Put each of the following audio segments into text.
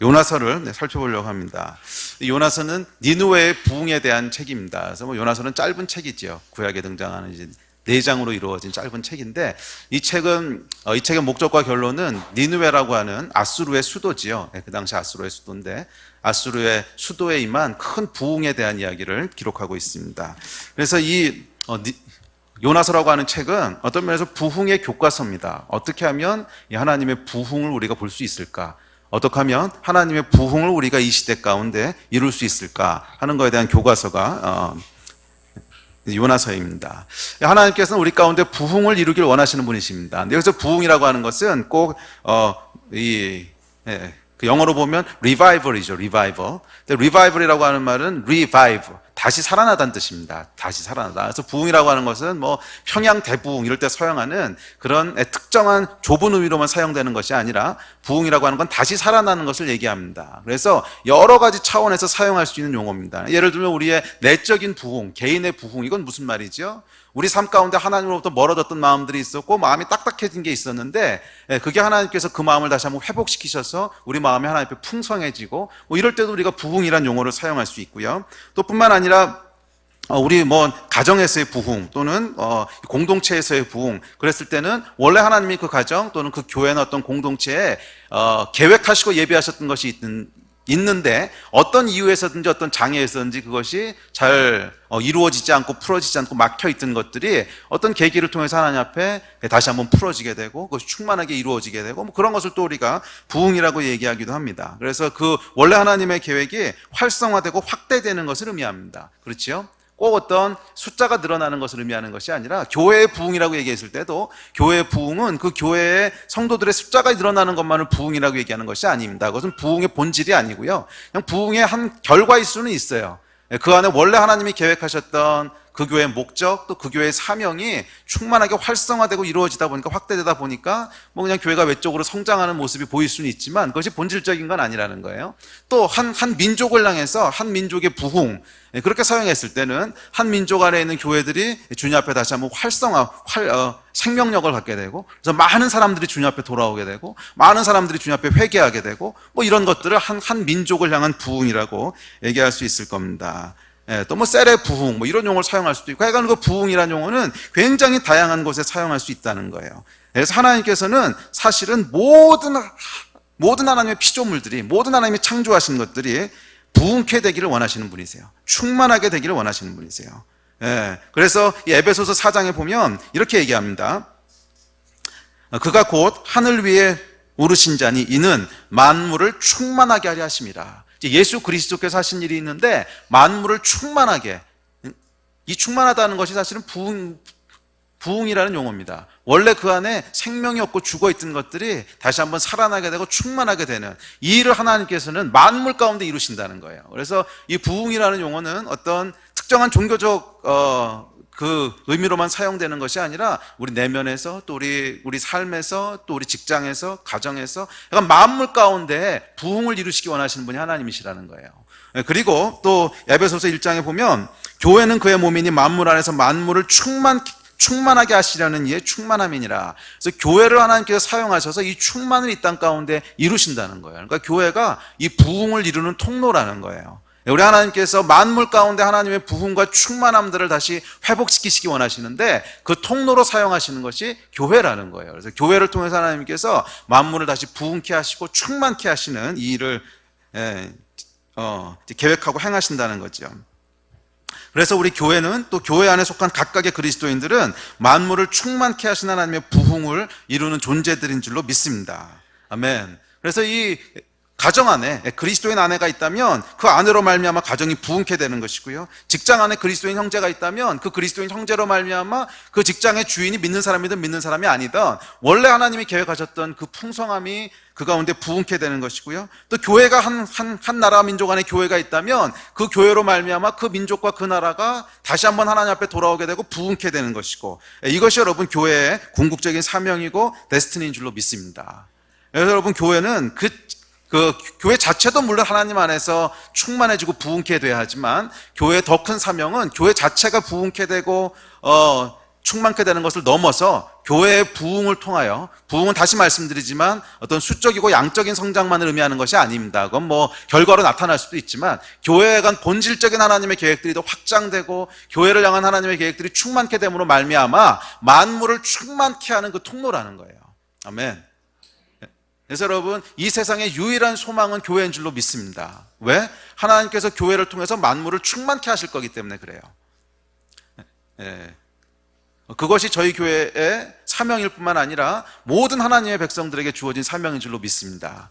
요나서를 살펴보려고 합니다. 요나서는 니느웨의 부흥에 대한 책입니다. 그래서 요나서는 짧은 책이지요. 구약에 등장하는 이제 4장으로 이루어진 짧은 책인데, 이 책의 목적과 결론은 니느웨라고 하는 아수르의 수도지요. 그 당시 아수르의 수도인데, 아수르의 수도에 임한 큰 부흥에 대한 이야기를 기록하고 있습니다. 그래서 이 요나서라고 하는 책은 어떤 면에서 부흥의 교과서입니다. 어떻게 하면 이 하나님의 부흥을 우리가 볼 수 있을까? 어떻게 하면 하나님의 부흥을 우리가 이 시대 가운데 이룰 수 있을까 하는 것에 대한 교과서가 요나서입니다. 하나님께서는 우리 가운데 부흥을 이루길 원하시는 분이십니다. 여기서 부흥이라고 하는 것은 꼭 그 영어로 보면 revival이죠. revival. revival이라고 하는 말은 revive, 다시 살아나다는 뜻입니다. 다시 살아나다. 그래서 부흥이라고 하는 것은 평양 대부흥 이럴 때 사용하는 그런 특정한 좁은 의미로만 사용되는 것이 아니라, 부흥이라고 하는 건 다시 살아나는 것을 얘기합니다. 그래서 여러 가지 차원에서 사용할 수 있는 용어입니다. 예를 들면 우리의 내적인 부흥, 개인의 부흥, 이건 무슨 말이죠? 우리 삶 가운데 하나님으로부터 멀어졌던 마음들이 있었고 마음이 딱딱해진 게 있었는데, 그게 하나님께서 그 마음을 다시 한번 회복시키셔서 우리 마음이 하나님 앞에 풍성해지고, 이럴 때도 우리가 부흥이라는 용어를 사용할 수 있고요. 또 뿐만 아니라 우리 가정에서의 부흥 또는 공동체에서의 부흥, 그랬을 때는 원래 하나님이 그 가정 또는 그 교회나 어떤 공동체에 계획하시고 예비하셨던 것이 있는데 어떤 이유에서든지 어떤 장애에서든지 그것이 잘 이루어지지 않고 풀어지지 않고 막혀있던 것들이 어떤 계기를 통해서 하나님 앞에 다시 한번 풀어지게 되고 그것이 충만하게 이루어지게 되고 그런 것을 또 우리가 부흥이라고 얘기하기도 합니다. 그래서 그 원래 하나님의 계획이 활성화되고 확대되는 것을 의미합니다. 그렇지요? 꼭 어떤 숫자가 늘어나는 것을 의미하는 것이 아니라, 교회의 부흥이라고 얘기했을 때도 교회의 부흥은 그 교회의 성도들의 숫자가 늘어나는 것만을 부흥이라고 얘기하는 것이 아닙니다. 그것은 부흥의 본질이 아니고요, 그냥 부흥의 한 결과일 수는 있어요. 그 안에 원래 하나님이 계획하셨던 그 교회의 목적, 또 그 교회의 사명이 충만하게 활성화되고 이루어지다 보니까, 확대되다 보니까 그냥 교회가 외적으로 성장하는 모습이 보일 수는 있지만 그것이 본질적인 건 아니라는 거예요. 또 한 민족을 향해서 한 민족의 부흥, 그렇게 사용했을 때는 한 민족 안에 있는 교회들이 주님 앞에 다시 한번 생명력을 갖게 되고, 그래서 많은 사람들이 주님 앞에 돌아오게 되고, 많은 사람들이 주님 앞에 회개하게 되고, 이런 것들을 한 민족을 향한 부흥이라고 얘기할 수 있을 겁니다. 또 셀의 부흥 이런 용어를 사용할 수도 있고, 하여간 그 부흥이라는 용어는 굉장히 다양한 곳에 사용할 수 있다는 거예요. 그래서 하나님께서는 사실은 모든 하나님의 피조물들이, 모든 하나님이 창조하신 것들이 부흥케 되기를 원하시는 분이세요. 충만하게 되기를 원하시는 분이세요. 그래서 이 에베소서 4장에 보면 이렇게 얘기합니다. 그가 곧 하늘 위에 오르신 자니 이는 만물을 충만하게 하려 하심이라. 예수 그리스도께서 하신 일이 있는데, 만물을 충만하게, 이 충만하다는 것이 사실은 부흥이라는 용어입니다. 원래 그 안에 생명이 없고 죽어있던 것들이 다시 한번 살아나게 되고 충만하게 되는 이 일을 하나님께서는 만물 가운데 이루신다는 거예요. 그래서 이 부흥이라는 용어는 어떤 특정한 종교적 그 의미로만 사용되는 것이 아니라, 우리 내면에서, 또 우리 삶에서, 또 우리 직장에서, 가정에서, 약간 만물 가운데 부흥을 이루시기 원하시는 분이 하나님이시라는 거예요. 그리고 또 에베소서 1장에 보면, 교회는 그의 몸이니 만물 안에서 만물을 충만하게 하시려는 이의 충만함이니라. 그래서 교회를 하나님께서 사용하셔서 이 충만을 이 땅 가운데 이루신다는 거예요. 그러니까 교회가 이 부흥을 이루는 통로라는 거예요. 우리 하나님께서 만물 가운데 하나님의 부흥과 충만함들을 다시 회복시키시기 원하시는데, 그 통로로 사용하시는 것이 교회라는 거예요. 그래서 교회를 통해서 하나님께서 만물을 다시 부흥케 하시고 충만케 하시는 이 일을 계획하고 행하신다는 거죠. 그래서 우리 교회는, 또 교회 안에 속한 각각의 그리스도인들은 만물을 충만케 하신 하나님의 부흥을 이루는 존재들인 줄로 믿습니다. 아멘. 그래서 이 가정 안에 그리스도인 아내가 있다면 그 아내로 말미암아 가정이 부흥케 되는 것이고요, 직장 안에 그리스도인 형제가 있다면 그 그리스도인 형제로 말미암아 그 직장의 주인이 믿는 사람이든 믿는 사람이 아니든 원래 하나님이 계획하셨던 그 풍성함이 그 가운데 부흥케 되는 것이고요, 또 교회가 한 나라 민족 안에 교회가 있다면 그 교회로 말미암아 그 민족과 그 나라가 다시 한번 하나님 앞에 돌아오게 되고 부흥케 되는 것이고, 이것이 여러분 교회의 궁극적인 사명이고 데스티니인 줄로 믿습니다. 그래서 여러분 교회는 그 교회 자체도 물론 하나님 안에서 충만해지고 부흥케 돼야 하지만, 교회의 더 큰 사명은 교회 자체가 부흥케 되고 충만케 되는 것을 넘어서 교회의 부흥을 통하여, 부흥은 다시 말씀드리지만 어떤 수적이고 양적인 성장만을 의미하는 것이 아닙니다. 그건 뭐 결과로 나타날 수도 있지만 교회에 관 본질적인 하나님의 계획들이 더 확장되고 교회를 향한 하나님의 계획들이 충만케 됨으로 말미암아 만물을 충만케 하는 그 통로라는 거예요. 아멘. 그래서 여러분, 이 세상의 유일한 소망은 교회인 줄로 믿습니다. 왜? 하나님께서 교회를 통해서 만물을 충만케 하실 거기 때문에 그래요. 그것이 저희 교회의 사명일 뿐만 아니라 모든 하나님의 백성들에게 주어진 사명인 줄로 믿습니다.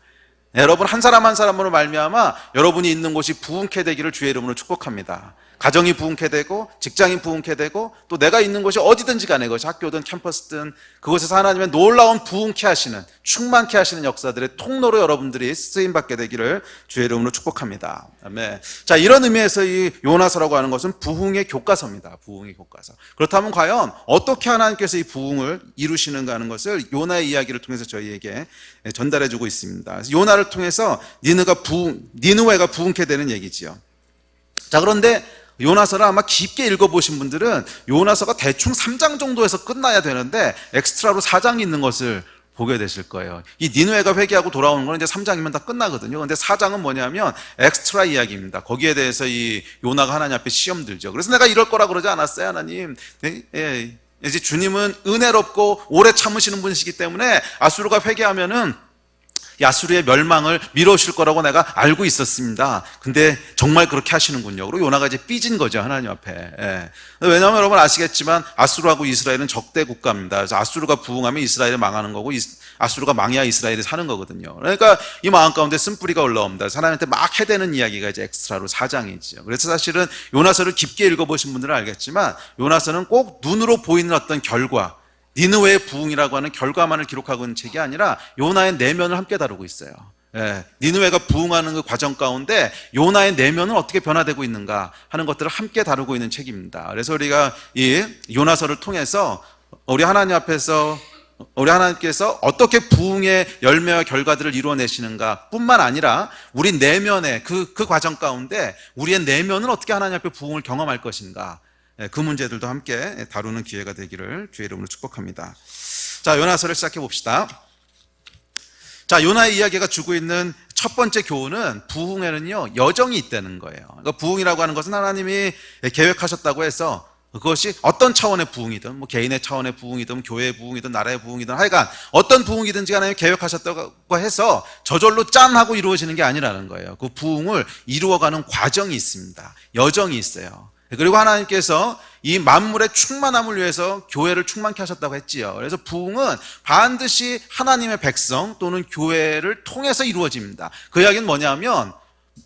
여러분 한 사람 한 사람으로 말미암아 여러분이 있는 곳이 부흥케 되기를 주의 이름으로 축복합니다. 가정이 부흥케 되고 직장인 부흥케 되고 또 내가 있는 곳이 어디든지 간에 그것이 학교든 캠퍼스든 그곳에서 하나님의 놀라운 부흥케 하시는 충만케 하시는 역사들의 통로로 여러분들이 쓰임받게 되기를 주의 이름으로 축복합니다. 아멘. 자, 이런 의미에서 이 요나서라고 하는 것은 부흥의 교과서입니다. 부흥의 교과서. 그렇다면 과연 어떻게 하나님께서 이 부흥을 이루시는가 하는 것을 요나의 이야기를 통해서 저희에게 전달해 주고 있습니다. 요나를 통해서 니느웨가 부흥케 되는 얘기지요. 자, 그런데 요나서를 아마 깊게 읽어보신 분들은 요나서가 대충 3장 정도에서 끝나야 되는데 엑스트라로 4장이 있는 것을 보게 되실 거예요. 이 니느웨가 회개하고 돌아오는 건 이제 3장이면 다 끝나거든요. 근데 4장은 뭐냐면 엑스트라 이야기입니다. 거기에 대해서 이 요나가 하나님 앞에 시험 들죠. 그래서 내가 이럴 거라 그러지 않았어요, 하나님. 네, 이제 주님은 은혜롭고 오래 참으시는 분이시기 때문에 아수르가 회개하면은 아수르의 멸망을 미뤄오실 거라고 내가 알고 있었습니다. 근데 정말 그렇게 하시는군요. 그리고 요나가 이제 삐진 거죠, 하나님 앞에. 왜냐하면 여러분 아시겠지만 아수르하고 이스라엘은 적대 국가입니다. 그래서 아수르가 부흥하면 이스라엘이 망하는 거고 아수르가 망해야 이스라엘이 사는 거거든요. 그러니까 이 마음 가운데 쓴뿌리가 올라옵니다. 하나님한테 막 해대는 이야기가 이제 엑스트라로 4장이죠. 그래서 사실은 요나서를 깊게 읽어보신 분들은 알겠지만 요나서는 꼭 눈으로 보이는 어떤 결과, 니느웨의 부흥이라고 하는 결과만을 기록하고 있는 책이 아니라 요나의 내면을 함께 다루고 있어요. 니느웨가 부흥하는 그 과정 가운데 요나의 내면은 어떻게 변화되고 있는가 하는 것들을 함께 다루고 있는 책입니다. 그래서 우리가 이 요나서를 통해서 우리 하나님께서 어떻게 부흥의 열매와 결과들을 이루어내시는가 뿐만 아니라 우리 내면의 그 과정 가운데 우리의 내면은 어떻게 하나님 앞에 부흥을 경험할 것인가, 그 문제들도 함께 다루는 기회가 되기를 주의 이름으로 축복합니다. 자, 요나서를 시작해 봅시다. 자, 요나의 이야기가 주고 있는 첫 번째 교훈은 부흥에는요 여정이 있다는 거예요. 그러니까 부흥이라고 하는 것은 하나님이 계획하셨다고 해서 그것이 어떤 차원의 부흥이든 뭐 개인의 차원의 부흥이든 교회의 부흥이든 나라의 부흥이든 하여간 어떤 부흥이든지 하나님이 계획하셨다고 해서 저절로 짠 하고 이루어지는 게 아니라는 거예요. 그 부흥을 이루어가는 과정이 있습니다. 여정이 있어요. 그리고 하나님께서 이 만물의 충만함을 위해서 교회를 충만케 하셨다고 했지요. 그래서 부흥은 반드시 하나님의 백성 또는 교회를 통해서 이루어집니다. 그 이야기는 뭐냐면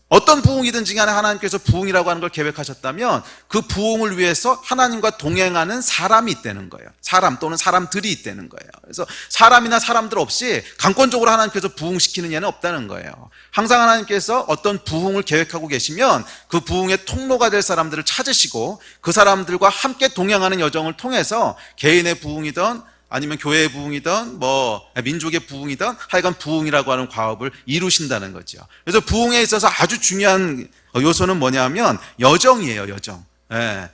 어떤 부흥이든지 간에 하나님께서 부흥이라고 하는 걸 계획하셨다면 그 부흥을 위해서 하나님과 동행하는 사람이 있다는 거예요. 사람 또는 사람들이 있다는 거예요. 그래서 사람이나 사람들 없이 강권적으로 하나님께서 부흥시키는 예는 없다는 거예요. 항상 하나님께서 어떤 부흥을 계획하고 계시면 그 부흥의 통로가 될 사람들을 찾으시고 그 사람들과 함께 동행하는 여정을 통해서 개인의 부흥이든 아니면 교회의 부흥이든 뭐 민족의 부흥이든 하여간 부흥이라고 하는 과업을 이루신다는 거죠. 그래서 부흥에 있어서 아주 중요한 요소는 뭐냐면 여정이에요. 여정.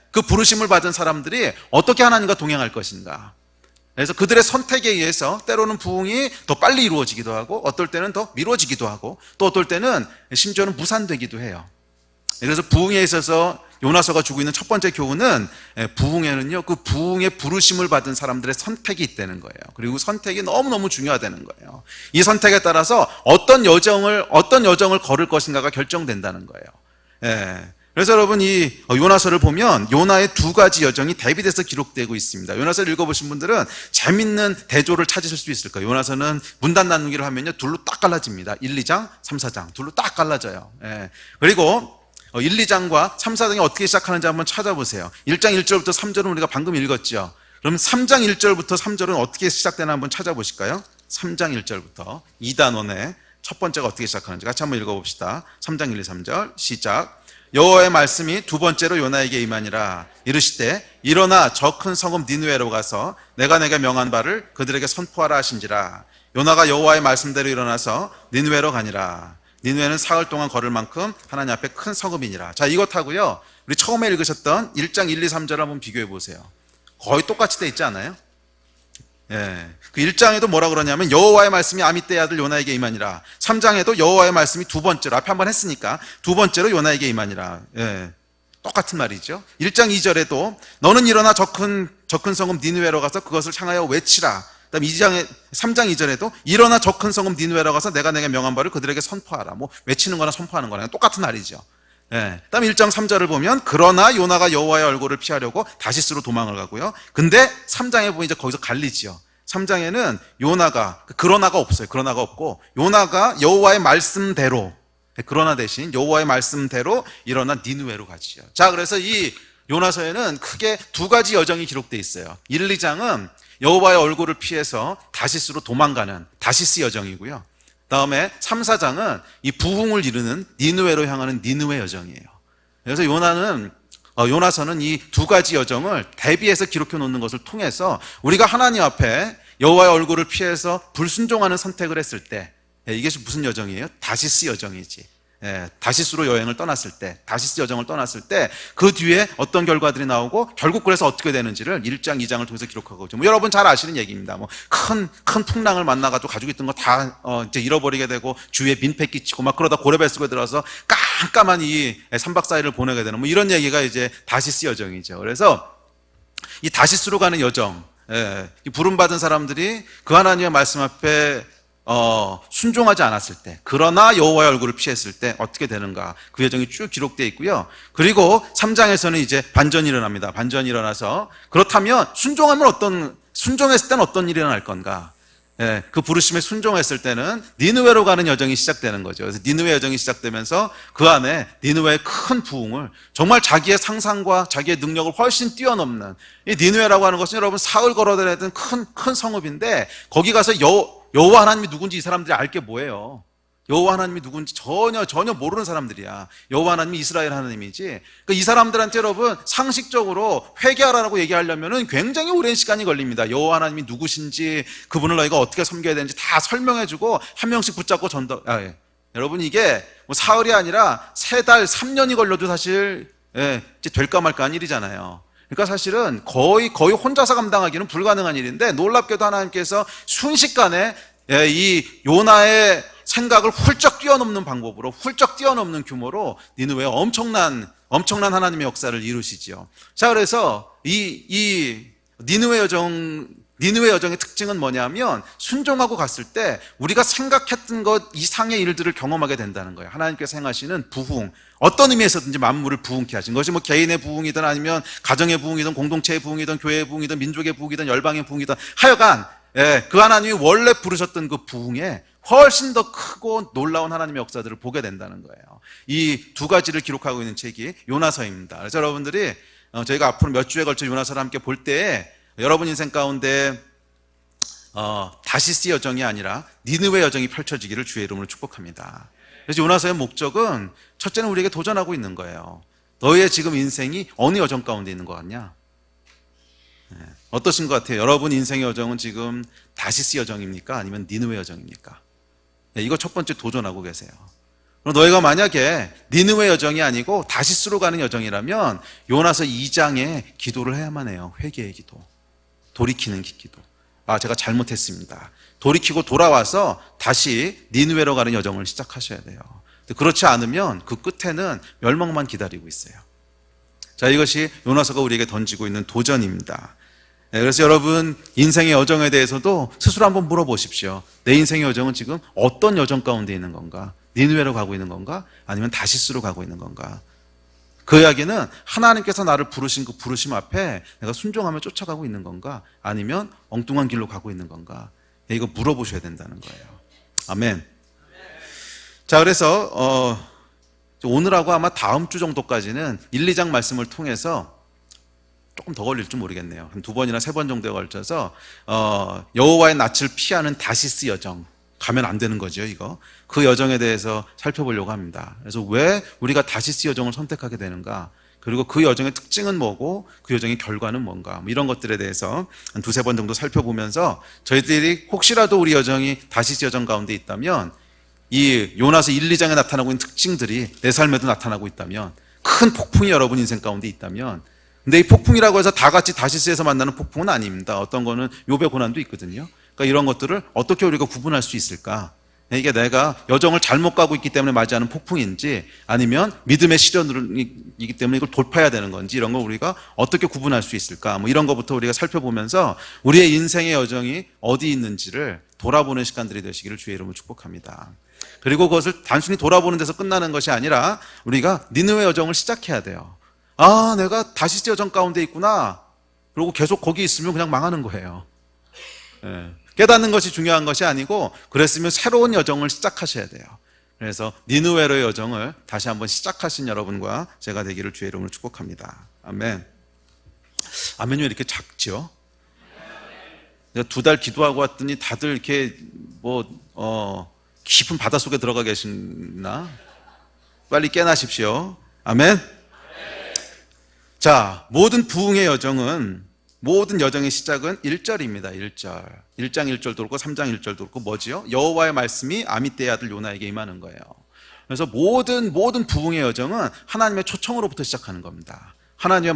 그 부르심을 받은 사람들이 어떻게 하나님과 동행할 것인가. 그래서 그들의 선택에 의해서 때로는 부흥이 더 빨리 이루어지기도 하고 어떨 때는 더 미뤄지기도 하고 또 어떨 때는 심지어는 무산되기도 해요. 그래서 부흥에 있어서 요나서가 주고 있는 첫 번째 교훈은 부흥에는요 그 부흥의 부르심을 받은 사람들의 선택이 있다는 거예요. 그리고 선택이 너무너무 중요하다는 거예요. 이 선택에 따라서 어떤 여정을 걸을 것인가가 결정된다는 거예요. 그래서 여러분 이 요나서를 보면 요나의 두 가지 여정이 대비돼서 기록되고 있습니다. 요나서를 읽어보신 분들은 재밌는 대조를 찾으실 수 있을 거예요. 요나서는 문단 나누기를 하면요 둘로 딱 갈라집니다. 1, 2장, 3, 4장 둘로 딱 갈라져요. 그리고 1, 2장과 3, 4장이 어떻게 시작하는지 한번 찾아보세요. 1장 1절부터 3절은 우리가 방금 읽었죠. 그럼 3장 1절부터 3절은 어떻게 시작되나 한번 찾아보실까요? 3장 1절부터 2단원의 첫 번째가 어떻게 시작하는지 같이 한번 읽어봅시다. 3장 1, 2, 3절 시작. 여호와의 말씀이 두 번째로 요나에게 임하니라. 이르시되 일어나 저 큰 성읍 니느웨로 가서 내가 내게 명한 바를 그들에게 선포하라 하신지라. 요나가 여호와의 말씀대로 일어나서 니느웨로 가니라. 니느웨는 사흘 동안 걸을 만큼 하나님 앞에 큰 성읍이니라. 자, 이것하고요 우리 처음에 읽으셨던 1장 1, 2, 3절 한번 비교해 보세요. 거의 똑같이 돼 있지 않아요? 예. 그 1장에도 뭐라 그러냐면 여호와의 말씀이 아미떼의 아들 요나에게 임하니라. 3장에도 여호와의 말씀이 두 번째로, 앞에 한번 했으니까 두 번째로 요나에게 임하니라. 예. 똑같은 말이죠. 1장 2절에도 너는 일어나 저 큰 성읍 니느웨로 가서 그것을 향하여 외치라. 그다음 3장 2절에도 일어나 저 큰 성읍 니느웨로 가서 내가 내게 명한 바를 그들에게 선포하라. 뭐 외치는 거나 선포하는 거나 똑같은 말이죠. 예. 그다음 1장 3절을 보면 그러나 요나가 여호와의 얼굴을 피하려고 다시스로 도망을 가고요. 근데 3장에 보면 이제 거기서 갈리지요. 3장에는 요나가, 그러나가 없어요. 그러나가 없고 요나가 여호와의 말씀대로, 그러나 대신 여호와의 말씀대로 일어나 니느웨로 가지요. 자, 그래서 이 요나서에는 크게 두 가지 여정이 기록되어 있어요. 1, 2장은 여호와의 얼굴을 피해서 다시스로 도망가는 다시스 여정이고요. 다음에 3, 4장은 이 부흥을 이루는 니느웨로 향하는 니느웨 여정이에요. 그래서 요나서는 이 두 가지 여정을 대비해서 기록해 놓는 것을 통해서 우리가 하나님 앞에 여호와의 얼굴을 피해서 불순종하는 선택을 했을 때, 이게 무슨 여정이에요? 다시스 여정이지. 다시스로 여행을 떠났을 때, 다시스 여정을 떠났을 때 그 뒤에 어떤 결과들이 나오고 결국 그래서 어떻게 되는지를 1장, 2장을 통해서 기록하고 있죠. 뭐 여러분 잘 아시는 얘기입니다. 뭐 큰 풍랑을 만나가지고 가지고 있던 거 다 이제 잃어버리게 되고 주위에 민폐 끼치고 막 그러다 고레벨 속에 들어가서 깜깜한 이 3박 4일을 보내게 되는 뭐 이런 얘기가 이제 다시스 여정이죠. 그래서 이 다시스로 가는 여정, 이 부름받은 사람들이 그 하나님의 말씀 앞에 순종하지 않았을 때, 그러나 여호와의 얼굴을 피했을 때 어떻게 되는가, 그 여정이 쭉 기록되어 있고요. 그리고 3장에서는 이제 반전이 일어납니다. 반전이 일어나서 그렇다면 순종했을 때는 어떤 일이 일어날 건가? 그 부르심에 순종했을 때는 니느웨로 가는 여정이 시작되는 거죠. 그래서 니느웨 여정이 시작되면서 그 안에 니느웨의 큰 부흥을, 정말 자기의 상상과 자기의 능력을 훨씬 뛰어넘는, 이 니느웨라고 하는 것은 여러분 사흘 걸어다니던 큰 성읍인데 거기 가서 여호와 하나님이 누군지 이 사람들이 알 게 뭐예요? 여호와 하나님이 누군지 전혀 모르는 사람들이야. 여호와 하나님이 이스라엘 하나님이지. 그러니까 이 사람들한테 여러분 상식적으로 회개하라고 얘기하려면은 굉장히 오랜 시간이 걸립니다. 여호와 하나님이 누구신지, 그분을 너희가 어떻게 섬겨야 되는지 다 설명해주고 한 명씩 붙잡고 여러분 이게 뭐 사흘이 아니라 3달, 3년이 걸려도 사실 이제 될까 말까한 일이잖아요. 그러니까 사실은 거의 혼자서 감당하기는 불가능한 일인데, 놀랍게도 하나님께서 순식간에 이 요나의 생각을 훌쩍 뛰어넘는 방법으로, 훌쩍 뛰어넘는 규모로 니느웨에 엄청난 하나님의 역사를 이루시지요. 자, 그래서 이 니느웨 여정의 특징은 뭐냐면 순종하고 갔을 때 우리가 생각했던 것 이상의 일들을 경험하게 된다는 거예요. 하나님께서 행하시는 부흥, 어떤 의미에서든지 만물을 부흥케 하신 것이 뭐 개인의 부흥이든 아니면 가정의 부흥이든 공동체의 부흥이든 교회의 부흥이든 민족의 부흥이든 열방의 부흥이든 하여간 그 하나님이 원래 부르셨던 그 부흥에 훨씬 더 크고 놀라운 하나님의 역사들을 보게 된다는 거예요. 이 두 가지를 기록하고 있는 책이 요나서입니다. 그래서 여러분들이 저희가 앞으로 몇 주에 걸쳐 요나서를 함께 볼 때에 여러분 인생 가운데 다시스 여정이 아니라 니느웨 여정이 펼쳐지기를 주의 이름으로 축복합니다. 그래서 요나서의 목적은 첫째는 우리에게 도전하고 있는 거예요. 너희의 지금 인생이 어느 여정 가운데 있는 것 같냐? 어떠신 것 같아요? 여러분 인생의 여정은 지금 다시스 여정입니까? 아니면 니느웨 여정입니까? 이거 첫 번째 도전하고 계세요. 그럼 너희가 만약에 니느웨 여정이 아니고 다시스로 가는 여정이라면 요나서 2장에 기도를 해야만 해요. 회개의 기도, 돌이키는 기도. 제가 잘못했습니다. 돌이키고 돌아와서 다시 니느웨로 가는 여정을 시작하셔야 돼요. 그렇지 않으면 그 끝에는 멸망만 기다리고 있어요. 자, 이것이 요나서가 우리에게 던지고 있는 도전입니다. 그래서 여러분 인생의 여정에 대해서도 스스로 한번 물어보십시오. 내 인생의 여정은 지금 어떤 여정 가운데 있는 건가? 니느웨로 가고 있는 건가? 아니면 다시스로 가고 있는 건가? 그 이야기는 하나님께서 나를 부르신 그 부르심 앞에 내가 순종하며 쫓아가고 있는 건가? 아니면 엉뚱한 길로 가고 있는 건가? 이거 물어보셔야 된다는 거예요. 아멘. 자, 그래서 오늘하고 아마 다음 주 정도까지는 1, 2장 말씀을 통해서 조금 더 걸릴지 모르겠네요. 한 2번이나 3번 정도에 걸쳐서 여호와의 낯을 피하는 다시스 여정, 가면 안 되는 거죠, 이거. 그 여정에 대해서 살펴보려고 합니다. 그래서 왜 우리가 다시스 여정을 선택하게 되는가, 그리고 그 여정의 특징은 뭐고 그 여정의 결과는 뭔가, 뭐 이런 것들에 대해서 한 2-3번 정도 살펴보면서 저희들이 혹시라도 우리 여정이 다시스 여정 가운데 있다면, 이 요나서 1, 2장에 나타나고 있는 특징들이 내 삶에도 나타나고 있다면, 큰 폭풍이 여러분 인생 가운데 있다면 근데 이 폭풍이라고 해서 다 같이 다시스에서 만나는 폭풍은 아닙니다. 어떤 거는 욥의 고난도 있거든요. 그러니까 이런 것들을 어떻게 우리가 구분할 수 있을까? 이게 내가 여정을 잘못 가고 있기 때문에 맞이하는 폭풍인지, 아니면 믿음의 시련이기 때문에 이걸 돌파해야 되는 건지, 이런 걸 우리가 어떻게 구분할 수 있을까? 뭐 이런 것부터 우리가 살펴보면서 우리의 인생의 여정이 어디 있는지를 돌아보는 시간들이 되시기를 주의 이름으로 축복합니다. 그리고 그것을 단순히 돌아보는 데서 끝나는 것이 아니라 우리가 니느웨 여정을 시작해야 돼요. 아, 내가 다시스 여정 가운데 있구나. 그리고 계속 거기 있으면 그냥 망하는 거예요. 깨닫는 것이 중요한 것이 아니고, 그랬으면 새로운 여정을 시작하셔야 돼요. 그래서 니느웨로의 여정을 다시 한번 시작하신 여러분과 제가 되기를 주의 이름으로 축복합니다. 아멘. 아멘이 왜 이렇게 작죠? 내가 2달 기도하고 왔더니 다들 이렇게 깊은 바닷속에 들어가 계시나? 빨리 깨나십시오. 아멘. 자, 모든 부흥의 여정은, 모든 여정의 시작은 1절입니다. 1절. 1장 1절도 그렇고 3장 1절도 그렇고 뭐지요? 여호와의 말씀이 아미떼의 아들 요나에게 임하는 거예요. 그래서 모든 부흥의 여정은 하나님의 초청으로부터 시작하는 겁니다. 하나님의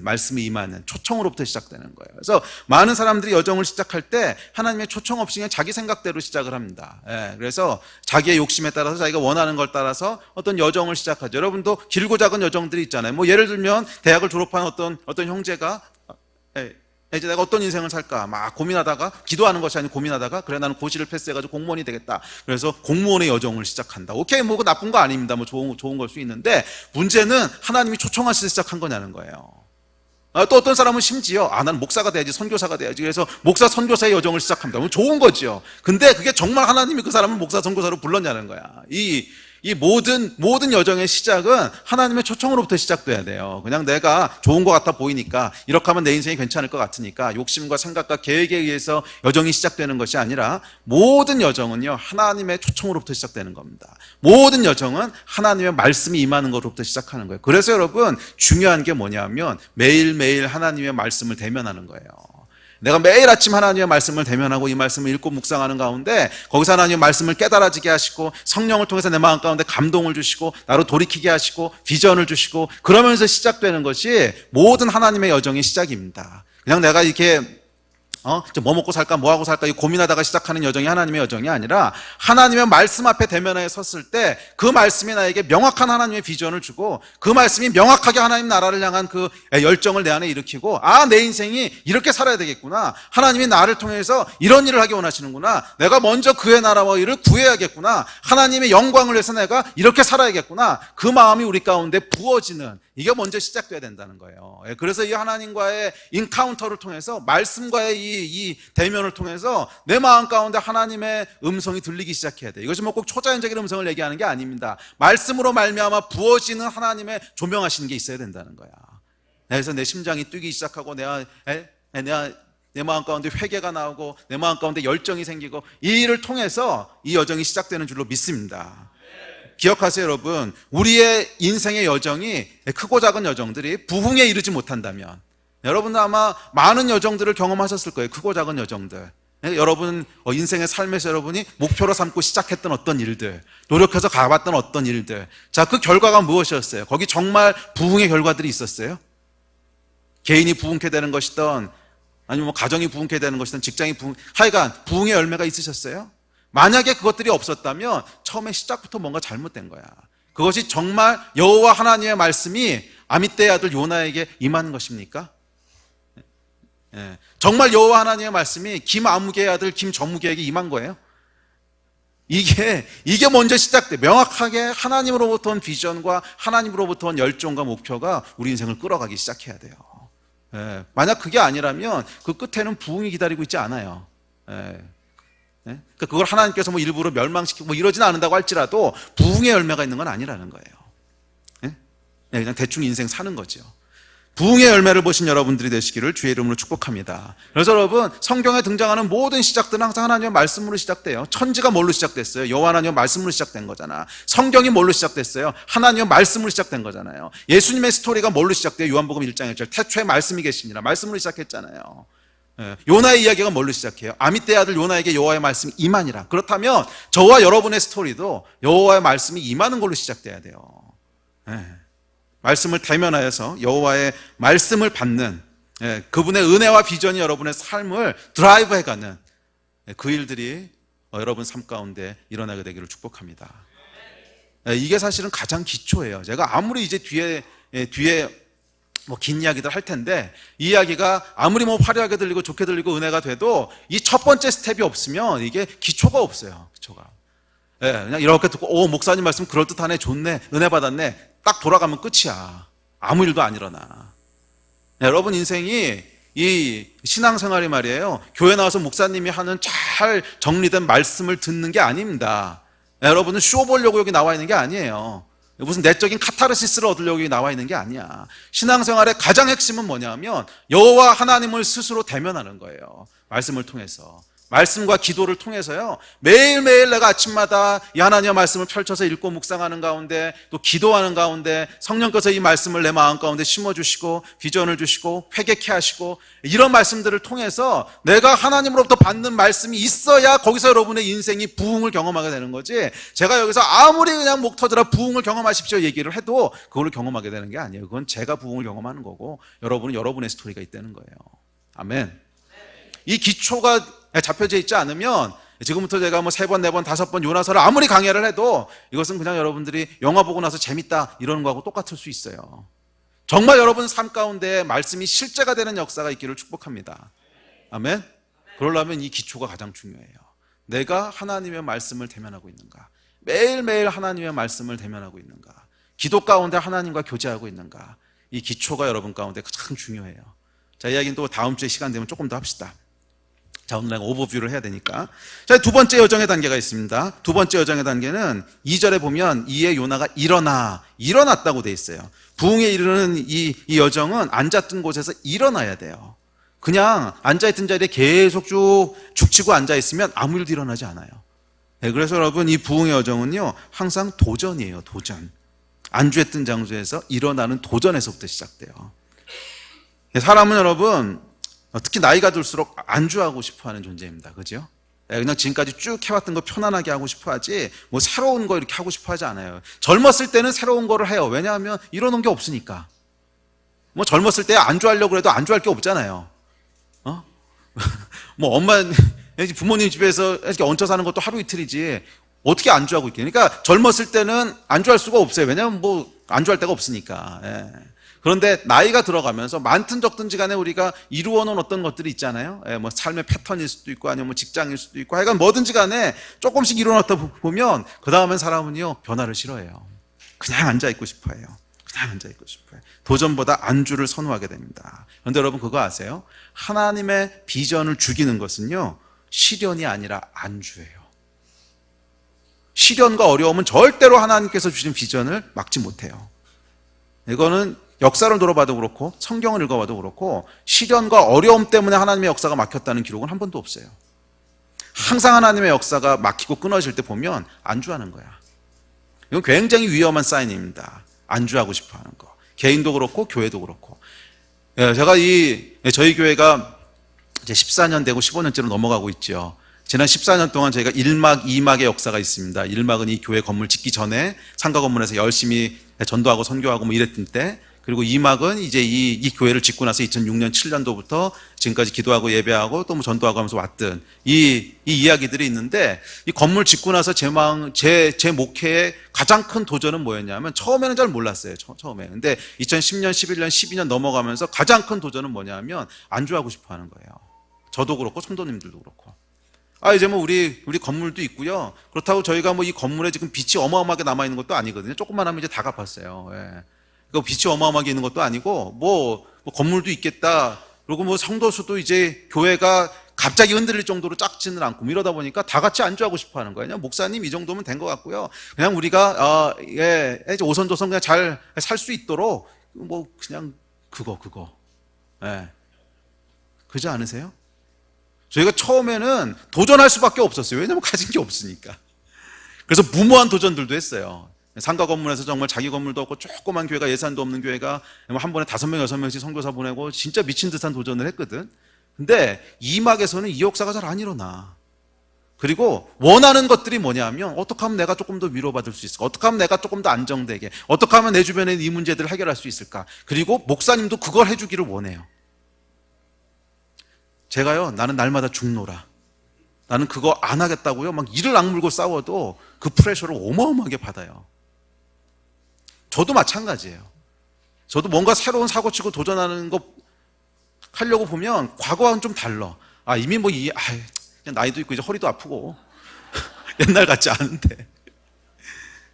말씀이 임하는 초청으로부터 시작되는 거예요. 그래서 많은 사람들이 여정을 시작할 때 하나님의 초청 없이 그냥 자기 생각대로 시작을 합니다. 그래서 자기의 욕심에 따라서, 자기가 원하는 걸 따라서 어떤 여정을 시작하죠. 여러분도 길고 작은 여정들이 있잖아요. 뭐 예를 들면 대학을 졸업한 어떤 형제가 이제 내가 어떤 인생을 살까 막 고민하다가, 기도하는 것이 아니고 고민하다가, 그래 나는 고시를 패스해가지고 공무원이 되겠다. 그래서 공무원의 여정을 시작한다. 오케이, 뭐 나쁜 거 아닙니다. 뭐 좋은 걸 수 있는데, 문제는 하나님이 초청하셔서 시작한 거냐는 거예요. 또 어떤 사람은 심지어 나는 목사가 돼야지, 선교사가 돼야지, 그래서 목사 선교사의 여정을 시작합니다. 그럼 좋은 거죠. 근데 그게 정말 하나님이 그 사람을 목사 선교사로 불렀냐는 거야. 이 모든 여정의 시작은 하나님의 초청으로부터 시작돼야 돼요. 그냥 내가 좋은 것 같아 보이니까, 이렇게 하면 내 인생이 괜찮을 것 같으니까 욕심과 생각과 계획에 의해서 여정이 시작되는 것이 아니라, 모든 여정은요 하나님의 초청으로부터 시작되는 겁니다. 모든 여정은 하나님의 말씀이 임하는 것으로부터 시작하는 거예요. 그래서 여러분, 중요한 게 뭐냐면 매일매일 하나님의 말씀을 대면하는 거예요. 내가 매일 아침 하나님의 말씀을 대면하고 이 말씀을 읽고 묵상하는 가운데, 거기서 하나님의 말씀을 깨달아지게 하시고, 성령을 통해서 내 마음 가운데 감동을 주시고, 나로 돌이키게 하시고, 비전을 주시고, 그러면서 시작되는 것이 모든 하나님의 여정의 시작입니다. 그냥 내가 이렇게 뭐 먹고 살까, 뭐 하고 살까, 이 고민하다가 시작하는 여정이 하나님의 여정이 아니라, 하나님의 말씀 앞에 대면하여 섰을 때 그 말씀이 나에게 명확한 하나님의 비전을 주고, 그 말씀이 명확하게 하나님 나라를 향한 그 열정을 내 안에 일으키고, 내 인생이 이렇게 살아야 되겠구나, 하나님이 나를 통해서 이런 일을 하기 원하시는구나, 내가 먼저 그의 나라와 일을 구해야겠구나, 하나님의 영광을 위해서 내가 이렇게 살아야겠구나, 그 마음이 우리 가운데 부어지는, 이게 먼저 시작돼야 된다는 거예요. 그래서 이 하나님과의 인카운터를 통해서, 말씀과의 이 대면을 통해서 내 마음 가운데 하나님의 음성이 들리기 시작해야 돼요. 이것이 뭐 꼭 초자연적인 음성을 얘기하는 게 아닙니다. 말씀으로 말미암아 부어지는 하나님의 조명하시는 게 있어야 된다는 거야. 그래서 내 심장이 뛰기 시작하고, 내 마음 가운데 회개가 나오고, 내 마음 가운데 열정이 생기고, 이 일을 통해서 이 여정이 시작되는 줄로 믿습니다. 기억하세요, 여러분. 우리의 인생의 여정이, 크고 작은 여정들이 부흥에 이르지 못한다면, 여러분도 아마 많은 여정들을 경험하셨을 거예요. 크고 작은 여정들. 여러분 인생의 삶에서 여러분이 목표로 삼고 시작했던 어떤 일들, 노력해서 가봤던 어떤 일들, 자, 그 결과가 무엇이었어요? 거기 정말 부흥의 결과들이 있었어요? 개인이 부흥케 되는 것이든, 아니면 뭐 가정이 부흥케 되는 것이든, 직장이 하여간 부흥의 열매가 있으셨어요? 만약에 그것들이 없었다면 처음에 시작부터 뭔가 잘못된 거야. 그것이 정말 여호와 하나님의 말씀이 아미떼의 아들 요나에게 임하는 것입니까? 정말 여호와 하나님의 말씀이 김아무개의 아들 김정무개에게 임한 거예요? 이게 먼저 시작돼. 명확하게 하나님으로부터 온 비전과 하나님으로부터 온 열정과 목표가 우리 인생을 끌어가기 시작해야 돼요. 만약 그게 아니라면 그 끝에는 부흥이 기다리고 있지 않아요. 그걸 하나님께서 뭐 일부러 멸망시키고 뭐 이러지는 않는다고 할지라도 부흥의 열매가 있는 건 아니라는 거예요. 그냥 대충 인생 사는 거죠. 부흥의 열매를 보신 여러분들이 되시기를 주의 이름으로 축복합니다. 그래서 여러분, 성경에 등장하는 모든 시작들은 항상 하나님의 말씀으로 시작돼요. 천지가 뭘로 시작됐어요? 여호와 하나님의 말씀으로 시작된 거잖아. 성경이 뭘로 시작됐어요? 하나님의 말씀으로 시작된 거잖아요. 예수님의 스토리가 뭘로 시작돼요? 요한복음 1장 1절 태초에 말씀이 계시니라, 말씀으로 시작했잖아요. 요나의 이야기가 뭘로 시작해요? 아미떼의 아들 요나에게 여호와의 말씀이 임하니라. 그렇다면 저와 여러분의 스토리도 여호와의 말씀이 임하는 걸로 시작돼야 돼요. 말씀을 대면하여서 여호와의 말씀을 받는, 그분의 은혜와 비전이 여러분의 삶을 드라이브 해가는 그 일들이 여러분 삶 가운데 일어나게 되기를 축복합니다. 이게 사실은 가장 기초예요. 제가 아무리 이제 뒤에 뭐 긴 이야기들 할 텐데, 이 이야기가 아무리 뭐 화려하게 들리고 좋게 들리고 은혜가 돼도 이 첫 번째 스텝이 없으면 이게 기초가 없어요. 기초가. 그냥 이렇게 듣고 목사님 말씀 그럴듯하네, 좋네, 은혜 받았네, 딱 돌아가면 끝이야. 아무 일도 안 일어나. 여러분 인생이 이 신앙생활이 말이에요, 교회 나와서 목사님이 하는 잘 정리된 말씀을 듣는 게 아닙니다. 여러분은 쇼 보려고 여기 나와 있는 게 아니에요. 무슨 내적인 카타르시스를 얻으려고 여기 나와 있는 게 아니야. 신앙생활의 가장 핵심은 뭐냐면 여호와 하나님을 스스로 대면하는 거예요. 말씀을 통해서. 말씀과 기도를 통해서요, 매일매일 내가 아침마다 이 하나님의 말씀을 펼쳐서 읽고 묵상하는 가운데, 또 기도하는 가운데 성령께서 이 말씀을 내 마음 가운데 심어주시고 비전을 주시고 회개케 하시고, 이런 말씀들을 통해서 내가 하나님으로부터 받는 말씀이 있어야 거기서 여러분의 인생이 부흥을 경험하게 되는 거지, 제가 여기서 아무리 그냥 목 터져라 부흥을 경험하십시오 얘기를 해도 그걸 경험하게 되는 게 아니에요. 그건 제가 부흥을 경험하는 거고, 여러분은 여러분의 스토리가 있다는 거예요. 아멘. 이 기초가 잡혀져 있지 않으면 지금부터 제가 뭐 3번, 4번, 5번 요나서를 아무리 강해를 해도 이것은 그냥 여러분들이 영화 보고 나서 재밌다 이러는 거하고 똑같을 수 있어요. 정말 여러분 삶 가운데 말씀이 실제가 되는 역사가 있기를 축복합니다. 아멘. 그러려면 이 기초가 가장 중요해요. 내가 하나님의 말씀을 대면하고 있는가, 매일매일 하나님의 말씀을 대면하고 있는가, 기도 가운데 하나님과 교제하고 있는가, 이 기초가 여러분 가운데 가장 중요해요. 자, 이야기는 또 다음 주에 시간 되면 조금 더 합시다. 자, 오늘 내가 오버뷰를 해야 되니까. 자, 두 번째 여정의 단계가 있습니다. 두 번째 여정의 단계는 2절에 보면 이에 요나가 일어났다고 돼 있어요. 부흥에 이르는 이 여정은 앉았던 곳에서 일어나야 돼요. 그냥 앉아있던 자리에 계속 쭉 죽치고 앉아있으면 아무 일도 일어나지 않아요. 그래서 여러분 이 부흥의 여정은요, 항상 도전이에요. 도전. 안주했던 장소에서 일어나는 도전에서부터 시작돼요. 사람은 여러분 특히 나이가 들수록 안주하고 싶어하는 존재입니다. 그죠? 그냥 지금까지 쭉 해왔던 거 편안하게 하고 싶어하지 뭐 새로운 거 이렇게 하고 싶어하지 않아요. 젊었을 때는 새로운 거를 해요. 왜냐하면 이뤄놓은 게 없으니까. 뭐 젊었을 때 안주하려고 해도 안주할 게 없잖아요. 뭐 부모님 집에서 이렇게 얹혀 사는 것도 하루 이틀이지 어떻게 안주하고 있겠어요. 그러니까 젊었을 때는 안주할 수가 없어요. 왜냐하면 뭐 안주할 데가 없으니까. 그런데 나이가 들어가면서 많든 적든지 간에 우리가 이루어놓은 어떤 것들이 있잖아요. 뭐 삶의 패턴일 수도 있고 아니면 뭐 직장일 수도 있고 하여간 뭐든지 간에 조금씩 이루어놨다 보면 그 다음엔 사람은요, 변화를 싫어해요. 그냥 앉아있고 싶어해요. 그냥 앉아있고 싶어요. 도전보다 안주를 선호하게 됩니다. 그런데 여러분 그거 아세요? 하나님의 비전을 죽이는 것은요, 시련이 아니라 안주예요. 시련과 어려움은 절대로 하나님께서 주신 비전을 막지 못해요. 이거는 역사를 돌아봐도 그렇고 성경을 읽어봐도 그렇고 시련과 어려움 때문에 하나님의 역사가 막혔다는 기록은 한 번도 없어요. 항상 하나님의 역사가 막히고 끊어질 때 보면 안주하는 거야. 이건 굉장히 위험한 사인입니다. 안주하고 싶어하는 거. 개인도 그렇고 교회도 그렇고. 제가 저희 교회가 이제 14년 되고 15년째로 넘어가고 있죠. 지난 14년 동안 저희가 1막, 2막의 역사가 있습니다. 1막은 이 교회 건물 짓기 전에 상가 건물에서 열심히 전도하고 선교하고 뭐 이랬던 때, 그리고 2막은 이제 이 교회를 짓고 나서 2006년, 7년도부터 지금까지 기도하고 예배하고 또 뭐 전도하고 하면서 왔던 이 이야기들이 있는데, 이 건물 짓고 나서 제 목회의 가장 큰 도전은 뭐였냐면, 처음에는 잘 몰랐어요. 처음에. 근데 2010년, 11년, 12년 넘어가면서 가장 큰 도전은 뭐냐면 안주하고 싶어 하는 거예요. 저도 그렇고 성도님들도 그렇고. 이제 뭐 우리 건물도 있고요. 그렇다고 저희가 뭐 이 건물에 지금 빚이 어마어마하게 남아있는 것도 아니거든요. 조금만 하면 이제 다 갚았어요. 그 빚이 어마어마하게 있는 것도 아니고, 뭐 건물도 있겠다. 그리고 뭐 성도수도 이제 교회가 갑자기 흔들릴 정도로 작지는 않고, 이러다 보니까 다 같이 안주하고 싶어 하는 거예요. 목사님 이 정도면 된 것 같고요. 그냥 우리가, 이제 오선도선 그냥 잘 살 수 있도록, 뭐 그냥 그거. 그러지 않으세요? 저희가 처음에는 도전할 수밖에 없었어요. 왜냐면 가진 게 없으니까. 그래서 무모한 도전들도 했어요. 상가 건물에서 정말 자기 건물도 없고 조그만 교회가, 예산도 없는 교회가 한 번에 5명, 6명씩 선교사 보내고 진짜 미친 듯한 도전을 했거든. 근데 2막에서는 이 역사가 잘 안 일어나. 그리고 원하는 것들이 뭐냐면 어떻게 하면 내가 조금 더 위로받을 수 있을까? 어떻게 하면 내가 조금 더 안정되게, 어떻게 하면 내 주변에 이 문제들을 해결할 수 있을까? 그리고 목사님도 그걸 해주기를 원해요. 제가요, 나는 날마다 죽노라, 나는 그거 안 하겠다고요, 막 이를 악물고 싸워도 그 프레셔를 어마어마하게 받아요. 저도 마찬가지예요. 저도 뭔가 새로운 사고치고 도전하는 거 하려고 보면 과거와는 좀 달라. 이미 그냥 나이도 있고 이제 허리도 아프고 옛날 같지 않은데.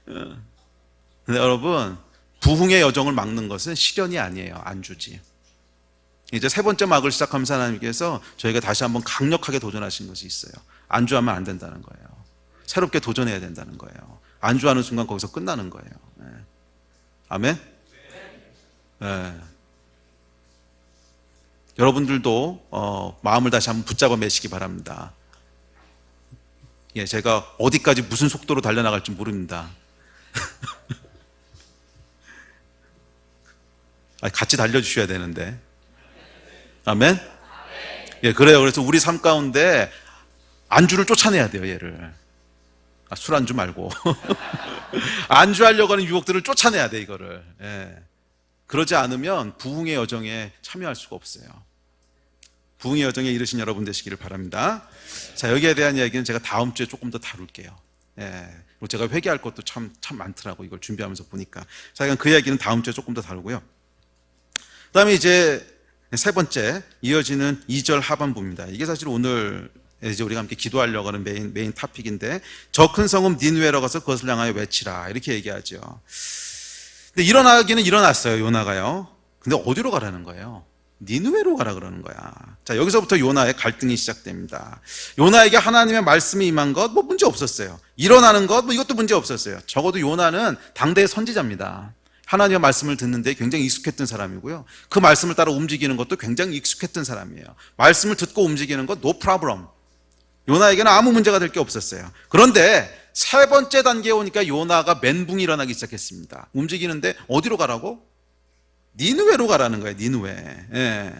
근데 여러분, 부흥의 여정을 막는 것은 시련이 아니에요. 안주지. 이제 세 번째 막을 시작하면서 하나님께서 저희가 다시 한번 강력하게 도전하신 것이 있어요. 안주하면 안 된다는 거예요. 새롭게 도전해야 된다는 거예요. 안주하는 순간 거기서 끝나는 거예요. 네. 아멘? 네. 여러분들도 마음을 다시 한번 붙잡아 매시기 바랍니다. 예, 제가 어디까지 무슨 속도로 달려나갈지 모릅니다. 같이 달려주셔야 되는데. 아멘? 예, 그래요. 그래서 우리 삶 가운데 안주를 쫓아내야 돼요, 얘를. 술 안주 말고. 안주하려고 하는 유혹들을 쫓아내야 돼, 이거를. 예. 그러지 않으면 부흥의 여정에 참여할 수가 없어요. 부흥의 여정에 이르신 여러분 되시기를 바랍니다. 자, 여기에 대한 이야기는 제가 다음 주에 조금 더 다룰게요. 예. 그리고 제가 회개할 것도 참 많더라고, 이걸 준비하면서 보니까. 자, 그 이야기는 다음 주에 조금 더 다루고요. 그 다음에 이제 세 번째, 이어지는 2절 하반부입니다. 이게 사실 오늘 이제 우리가 함께 기도하려고 하는 메인 토픽인데, 저 큰 성읍 니느웨로 가서 그것을 향하여 외치라, 이렇게 얘기하죠. 근데 일어나기는 일어났어요, 요나가요. 근데 어디로 가라는 거예요? 니느웨로 가라 그러는 거야. 자, 여기서부터 요나의 갈등이 시작됩니다. 요나에게 하나님의 말씀이 임한 것, 문제 없었어요. 일어나는 것, 이것도 문제 없었어요. 적어도 요나는 당대의 선지자입니다. 하나님의 말씀을 듣는데 굉장히 익숙했던 사람이고요. 그 말씀을 따라 움직이는 것도 굉장히 익숙했던 사람이에요. 말씀을 듣고 움직이는 것, no problem. 요나에게는 아무 문제가 될 게 없었어요. 그런데 세 번째 단계에 오니까 요나가 멘붕이 일어나기 시작했습니다. 움직이는데 어디로 가라고? 니느웨로 가라는 거예요. 니느웨. 예.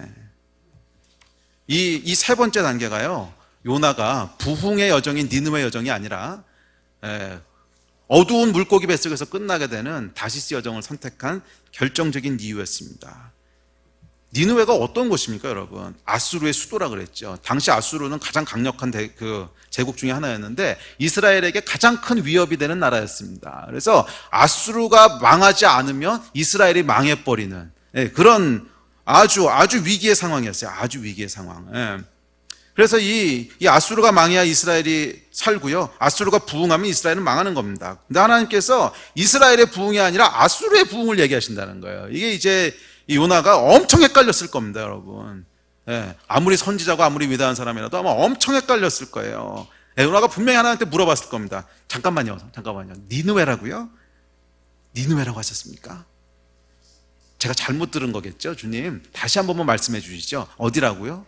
이 세 번째 단계가요, 요나가 부흥의 여정인 니느웨 여정이 아니라 어두운 물고기 뱃속에서 끝나게 되는 다시스 여정을 선택한 결정적인 이유였습니다. 니느웨가 어떤 곳입니까, 여러분? 아수르의 수도라 그랬죠. 당시 아수르는 가장 강력한 제국 중에 하나였는데 이스라엘에게 가장 큰 위협이 되는 나라였습니다. 그래서 아수르가 망하지 않으면 이스라엘이 망해버리는 그런 아주 위기의 상황이었어요. 아주 위기의 상황. 그래서 이 아수르가 망해야 이스라엘이 살고요, 아수르가 부흥하면 이스라엘은 망하는 겁니다. 근데 하나님께서 이스라엘의 부흥이 아니라 아수르의 부흥을 얘기하신다는 거예요. 이게 이제 이 요나가 엄청 헷갈렸을 겁니다, 여러분. 아무리 선지자고 아무리 위대한 사람이라도 아마 엄청 헷갈렸을 거예요. 요나가 분명히 하나님한테 물어봤을 겁니다. 잠깐만요. 니느웨라고요? 니느웨라고 하셨습니까? 제가 잘못 들은 거겠죠, 주님? 다시 한 번만 말씀해 주시죠. 어디라고요?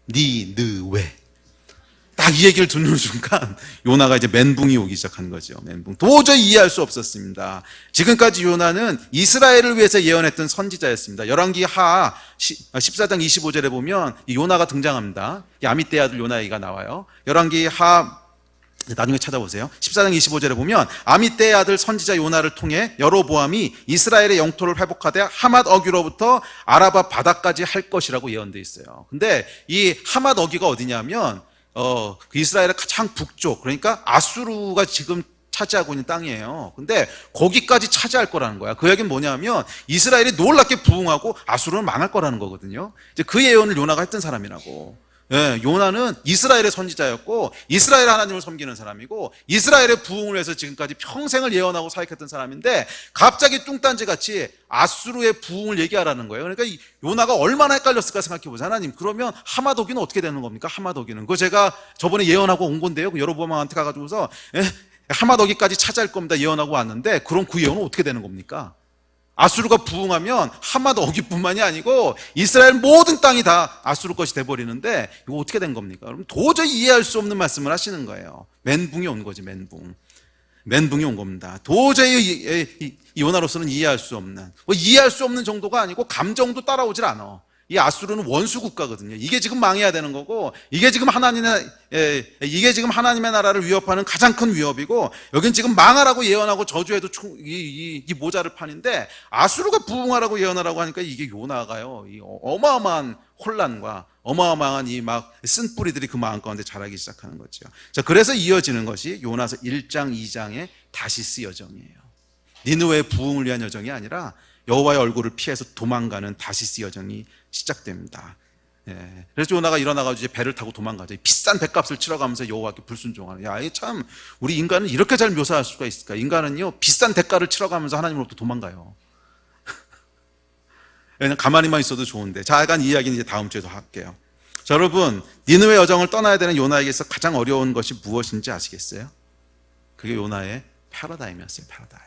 니느웨. 딱 이 얘기를 듣는 순간 요나가 이제 멘붕이 오기 시작한 거죠. 멘붕. 도저히 이해할 수 없었습니다. 지금까지 요나는 이스라엘을 위해서 예언했던 선지자였습니다. 열왕기 하 14장 25절에 보면 이 요나가 등장합니다. 이 아미떼 아들 요나 얘기가 나와요. 열왕기 하 나중에 찾아보세요. 14장 25절에 보면 아미떼의 아들 선지자 요나를 통해 여로보암이 이스라엘의 영토를 회복하되 하맛 어귀로부터 아라바 바다까지 할 것이라고 예언되어 있어요. 근데 이 하맛 어귀가 어디냐면 그 이스라엘의 가장 북쪽, 그러니까 아수르가 지금 차지하고 있는 땅이에요. 근데 거기까지 차지할 거라는 거야. 그 얘기는 뭐냐면 이스라엘이 놀랍게 부흥하고 아수르는 망할 거라는 거거든요. 이제 그 예언을 요나가 했던 사람이라고. 요나는 이스라엘의 선지자였고 이스라엘 하나님을 섬기는 사람이고 이스라엘의 부흥을 위해서 지금까지 평생을 예언하고 사역했던 사람인데 갑자기 뚱딴지같이 아수르의 부흥을 얘기하라는 거예요. 그러니까 이 요나가 얼마나 헷갈렸을까 생각해보세요. 하나님, 그러면 하마더기는 어떻게 되는 겁니까? 하마더기는 그거 제가 저번에 예언하고 온 건데요. 여로보암한테 가가지고서 하마더기까지 차지할 겁니다 예언하고 왔는데, 그럼 그 예언은 어떻게 되는 겁니까? 아수르가 부흥하면 하맛 어귀뿐만이 아니고 이스라엘 모든 땅이 다 아수르 것이 돼버리는데 이거 어떻게 된 겁니까? 그럼 도저히 이해할 수 없는 말씀을 하시는 거예요. 멘붕이 온 거지, 멘붕이 온 겁니다. 도저히 이 요나로서는 이해할 수 없는, 이해할 수 없는 정도가 아니고 감정도 따라오질 않아. 이 아수르는 원수 국가거든요. 이게 지금 망해야 되는 거고, 이게 지금 하나님의 나라를 위협하는 가장 큰 위협이고, 여긴 지금 망하라고 예언하고 저주해도 이 모자를 판인데, 아수르가 부흥하라고 예언하라고 하니까 이게 요나가요. 이 어마어마한 혼란과 어마어마한 이 막 쓴뿌리들이 그 마음 가운데 자라기 시작하는 거죠. 자, 그래서 이어지는 것이 요나서 1장, 2장의 다시스 여정이에요. 니느웨의 부흥을 위한 여정이 아니라 여호와의 얼굴을 피해서 도망가는 다시스 여정이 시작됩니다. 예. 그래서 요나가 일어나가지고 이제 배를 타고 도망가죠. 비싼 배값을 치러가면서 여호와께 불순종하는. 야, 이게 참 우리 인간은 이렇게 잘 묘사할 수가 있을까? 인간은요 비싼 대가를 치러가면서 하나님으로부터 도망가요. 그냥 가만히만 있어도 좋은데. 자, 약간 이 이야기는 이제 다음 주에도 할게요. 자, 여러분, 니느웨 여정을 떠나야 되는 요나에게서 가장 어려운 것이 무엇인지 아시겠어요? 그게 요나의 패러다임이었어요. 패러다임.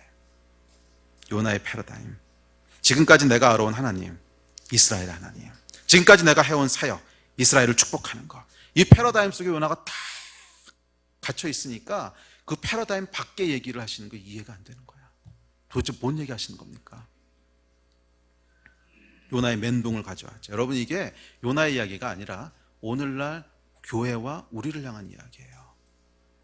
요나의 패러다임. 지금까지 내가 알아온 하나님, 이스라엘 하나님, 지금까지 내가 해온 사역, 이스라엘을 축복하는 것, 이 패러다임 속에 요나가 다 갇혀 있으니까 그 패러다임 밖에 얘기를 하시는 거 이해가 안 되는 거야. 도대체 뭔 얘기 하시는 겁니까? 요나의 멘붕을 가져왔죠. 여러분, 이게 요나의 이야기가 아니라 오늘날 교회와 우리를 향한 이야기예요.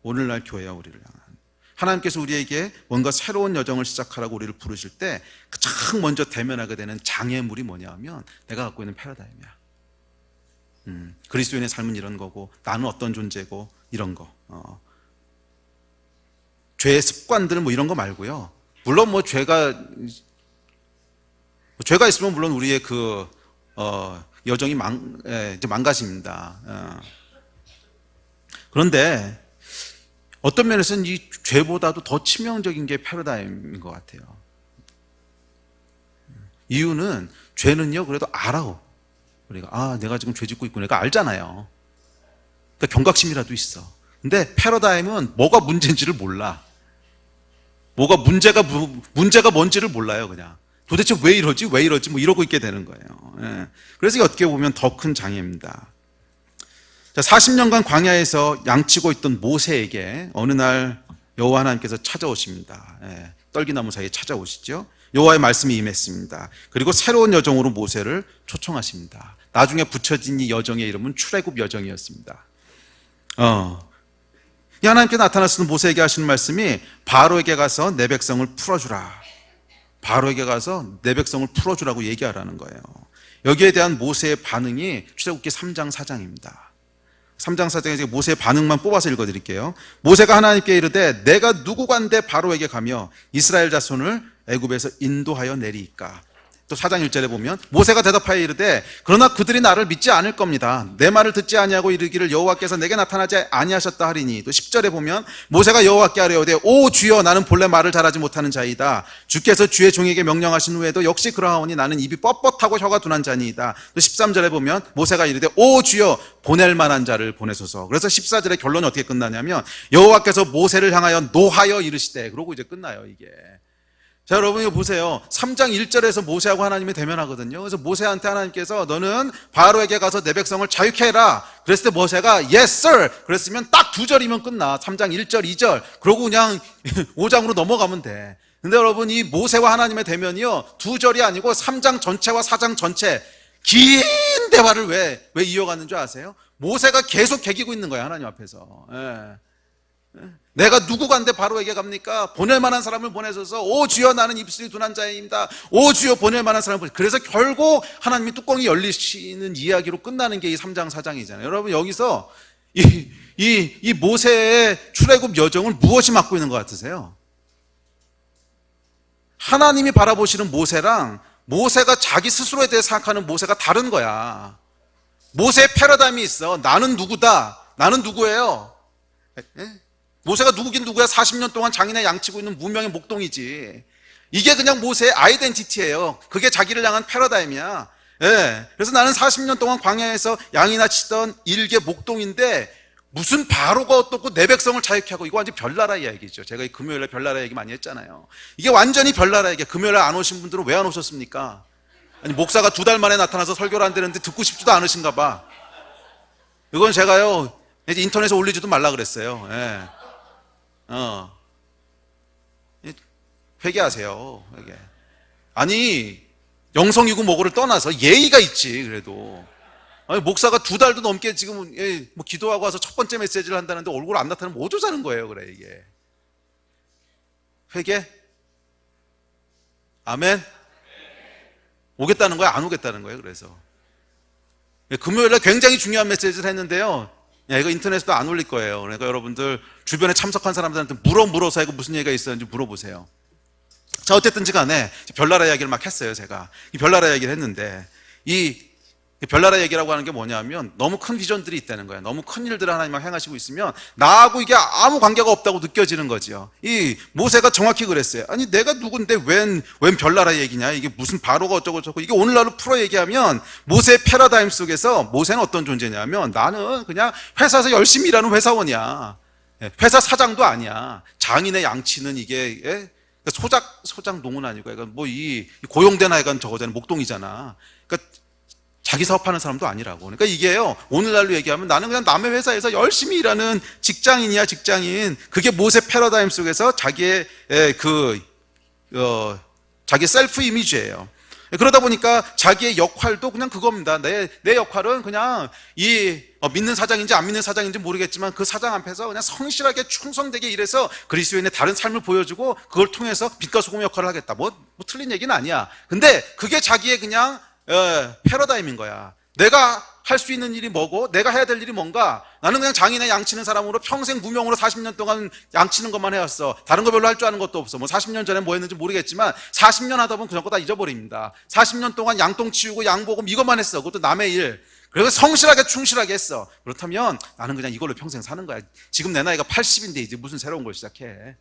오늘날 교회와 우리를 향한. 하나님께서 우리에게 뭔가 새로운 여정을 시작하라고 우리를 부르실 때 가장 먼저 대면하게 되는 장애물이 뭐냐 하면 내가 갖고 있는 패러다임이야. 그리스도인의 삶은 이런 거고, 나는 어떤 존재고, 이런 거. 죄의 습관들 뭐 이런 거 말고요. 물론 뭐 죄가 있으면 물론 우리의 여정이 이제 망가집니다. 그런데 어떤 면에서는 이 죄보다도 더 치명적인 게 패러다임인 것 같아요. 이유는 죄는요, 그래도 알아. 우리가, 내가 지금 죄 짓고 있구나. 내가 알잖아요. 그러니까 경각심이라도 있어. 근데 패러다임은 뭐가 문제인지를 몰라. 문제가 뭔지를 몰라요, 그냥. 도대체 왜 이러지? 뭐 이러고 있게 되는 거예요. 예. 그래서 이게 어떻게 보면 더 큰 장애입니다. 자, 40년간 광야에서 양치고 있던 모세에게 어느 날 여호와 하나님께서 찾아오십니다. 예. 떨기나무 사이에 찾아오시죠. 여호와의 말씀이 임했습니다. 그리고 새로운 여정으로 모세를 초청하십니다. 나중에 붙여진 이 여정의 이름은 출애굽 여정이었습니다. 이 하나님께 나타나시는 모세에게 하시는 말씀이 바로에게 가서 내 백성을 풀어주라. 바로에게 가서 내 백성을 풀어주라고 얘기하라는 거예요. 여기에 대한 모세의 반응이 출애굽기 3장 4장입니다. 3장 4장에 모세의 반응만 뽑아서 읽어드릴게요. 모세가 하나님께 이르되 내가 누구간데 바로에게 가며 이스라엘 자손을 애굽에서 인도하여 내리이까. 또 4장 1절에 보면 모세가 대답하여 이르되 그러나 그들이 나를 믿지 않을 겁니다. 내 말을 듣지 아니하고 이르기를 여호와께서 내게 나타나지 아니하셨다 하리니. 또 10절에 보면 모세가 여호와께 아뢰오되 오 주여 나는 본래 말을 잘하지 못하는 자이다. 주께서 주의 종에게 명령하신 후에도 역시 그러하오니 나는 입이 뻣뻣하고 혀가 둔한 자니이다. 또 13절에 보면 모세가 이르되 오 주여 보낼 만한 자를 보내소서. 그래서 14절의 결론이 어떻게 끝나냐면 여호와께서 모세를 향하여 노하여 이르시되, 그러고 이제 끝나요 이게. 자, 여러분 이거 보세요. 3장 1절에서 모세하고 하나님이 대면하거든요. 그래서 모세한테 하나님께서 너는 바로에게 가서 내 백성을 자유케 해라. 그랬을 때 모세가 Yes sir. 그랬으면 딱 2절이면 끝나. 3장 1절 2절. 그러고 그냥 5장으로 넘어가면 돼. 근데 여러분 이 모세와 하나님의 대면이요 2절이 아니고 3장 전체와 4장 전체 긴 대화를 왜 이어가는 줄 아세요? 모세가 계속 개기고 있는 거야 하나님 앞에서. 내가 누구간데 바로에게 갑니까? 보낼 만한 사람을 보내셔서 오 주여 나는 입술이 둔한 자입니다. 오 주여 보낼 만한 사람을 보내셔서. 그래서 결국 하나님이 뚜껑이 열리시는 이야기로 끝나는 게 이 3장 4장이잖아요. 여러분 여기서 이 모세의 출애굽 여정을 무엇이 맡고 있는 것 같으세요? 하나님이 바라보시는 모세랑 모세가 자기 스스로에 대해 생각하는 모세가 다른 거야. 모세의 패러다임이 있어. 나는 누구다. 나는 누구예요? 모세가 누구긴 누구야. 40년 동안 장인의 양치고 있는 무명의 목동이지. 이게 그냥 모세의 아이덴티티예요. 그게 자기를 향한 패러다임이야. 그래서 나는 40년 동안 광야에서 양이나 치던 일개 목동인데 무슨 바로가 어떻고 내 백성을 자유케 하고. 이거 완전 별나라 이야기죠. 제가 이 금요일에 별나라 얘기 많이 했잖아요. 이게 완전히 별나라 얘기. 금요일에 안 오신 분들은 왜 안 오셨습니까? 아니 목사가 2달 만에 나타나서 설교를 안 되는데 듣고 싶지도 않으신가 봐. 이건 제가요 이제 인터넷에 올리지도 말라 그랬어요. 회개하세요. 회개. 아니 영성이고 뭐고를 떠나서 예의가 있지. 그래도 아니, 목사가 2달도 넘게 지금 뭐 기도하고 와서 첫 번째 메시지를 한다는데 얼굴 안 나타나면 뭐 어쩌자는 거예요. 그래 이게 회개? 아멘? 오겠다는 거야? 안 오겠다는 거예요? 그래서 금요일에 굉장히 중요한 메시지를 했는데요, 이거 인터넷에도 안 올릴 거예요. 그러니까 여러분들 주변에 참석한 사람들한테 물어서 이거 무슨 얘기가 있었는지 물어보세요. 자, 어쨌든지 간에 별나라 이야기를 막 했어요. 제가 이 별나라 이야기를 했는데 이 별나라 얘기라고 하는 게 뭐냐면 너무 큰 비전들이 있다는 거예요. 너무 큰 일들을 하나님 막 행하시고 있으면 나하고 이게 아무 관계가 없다고 느껴지는 거지요. 이 모세가 정확히 그랬어요. 아니 내가 누군데 웬 별나라 얘기냐, 이게 무슨 바로가 어쩌고 저쩌고. 이게 오늘날로 풀어 얘기하면 모세의 패러다임 속에서 모세는 어떤 존재냐면 나는 그냥 회사에서 열심히 일하는 회사원이야. 회사 사장도 아니야. 장인의 양치는 이게 소작 농은 아니고 이건 뭐 이 고용된 아이가 저거잖아. 목동이잖아. 그러니까 자기 사업하는 사람도 아니라고. 그러니까 이게요, 오늘날로 얘기하면 나는 그냥 남의 회사에서 열심히 일하는 직장인이야, 직장인. 그게 모세 패러다임 속에서 자기의 자기 셀프 이미지예요. 그러다 보니까 자기의 역할도 그냥 그겁니다. 내 역할은 그냥 믿는 사장인지 안 믿는 사장인지 모르겠지만 그 사장 앞에서 그냥 성실하게 충성되게 일해서 그리스도인의 다른 삶을 보여주고 그걸 통해서 빛과 소금 역할을 하겠다. 뭐 틀린 얘기는 아니야. 근데 그게 자기의 그냥 패러다임인 거야. 내가 할 수 있는 일이 뭐고 내가 해야 될 일이 뭔가. 나는 그냥 장인의 양치는 사람으로 평생 무명으로 40년 동안 양치는 것만 해왔어. 다른 거 별로 할 줄 아는 것도 없어. 뭐 40년 전에 뭐 했는지 모르겠지만 40년 하다 보면 그런 거 다 잊어버립니다. 40년 동안 양똥 치우고 양보금 이것만 했어. 그것도 남의 일. 그래서 성실하게 충실하게 했어. 그렇다면 나는 그냥 이걸로 평생 사는 거야. 지금 내 나이가 80인데 이제 무슨 새로운 걸 시작해.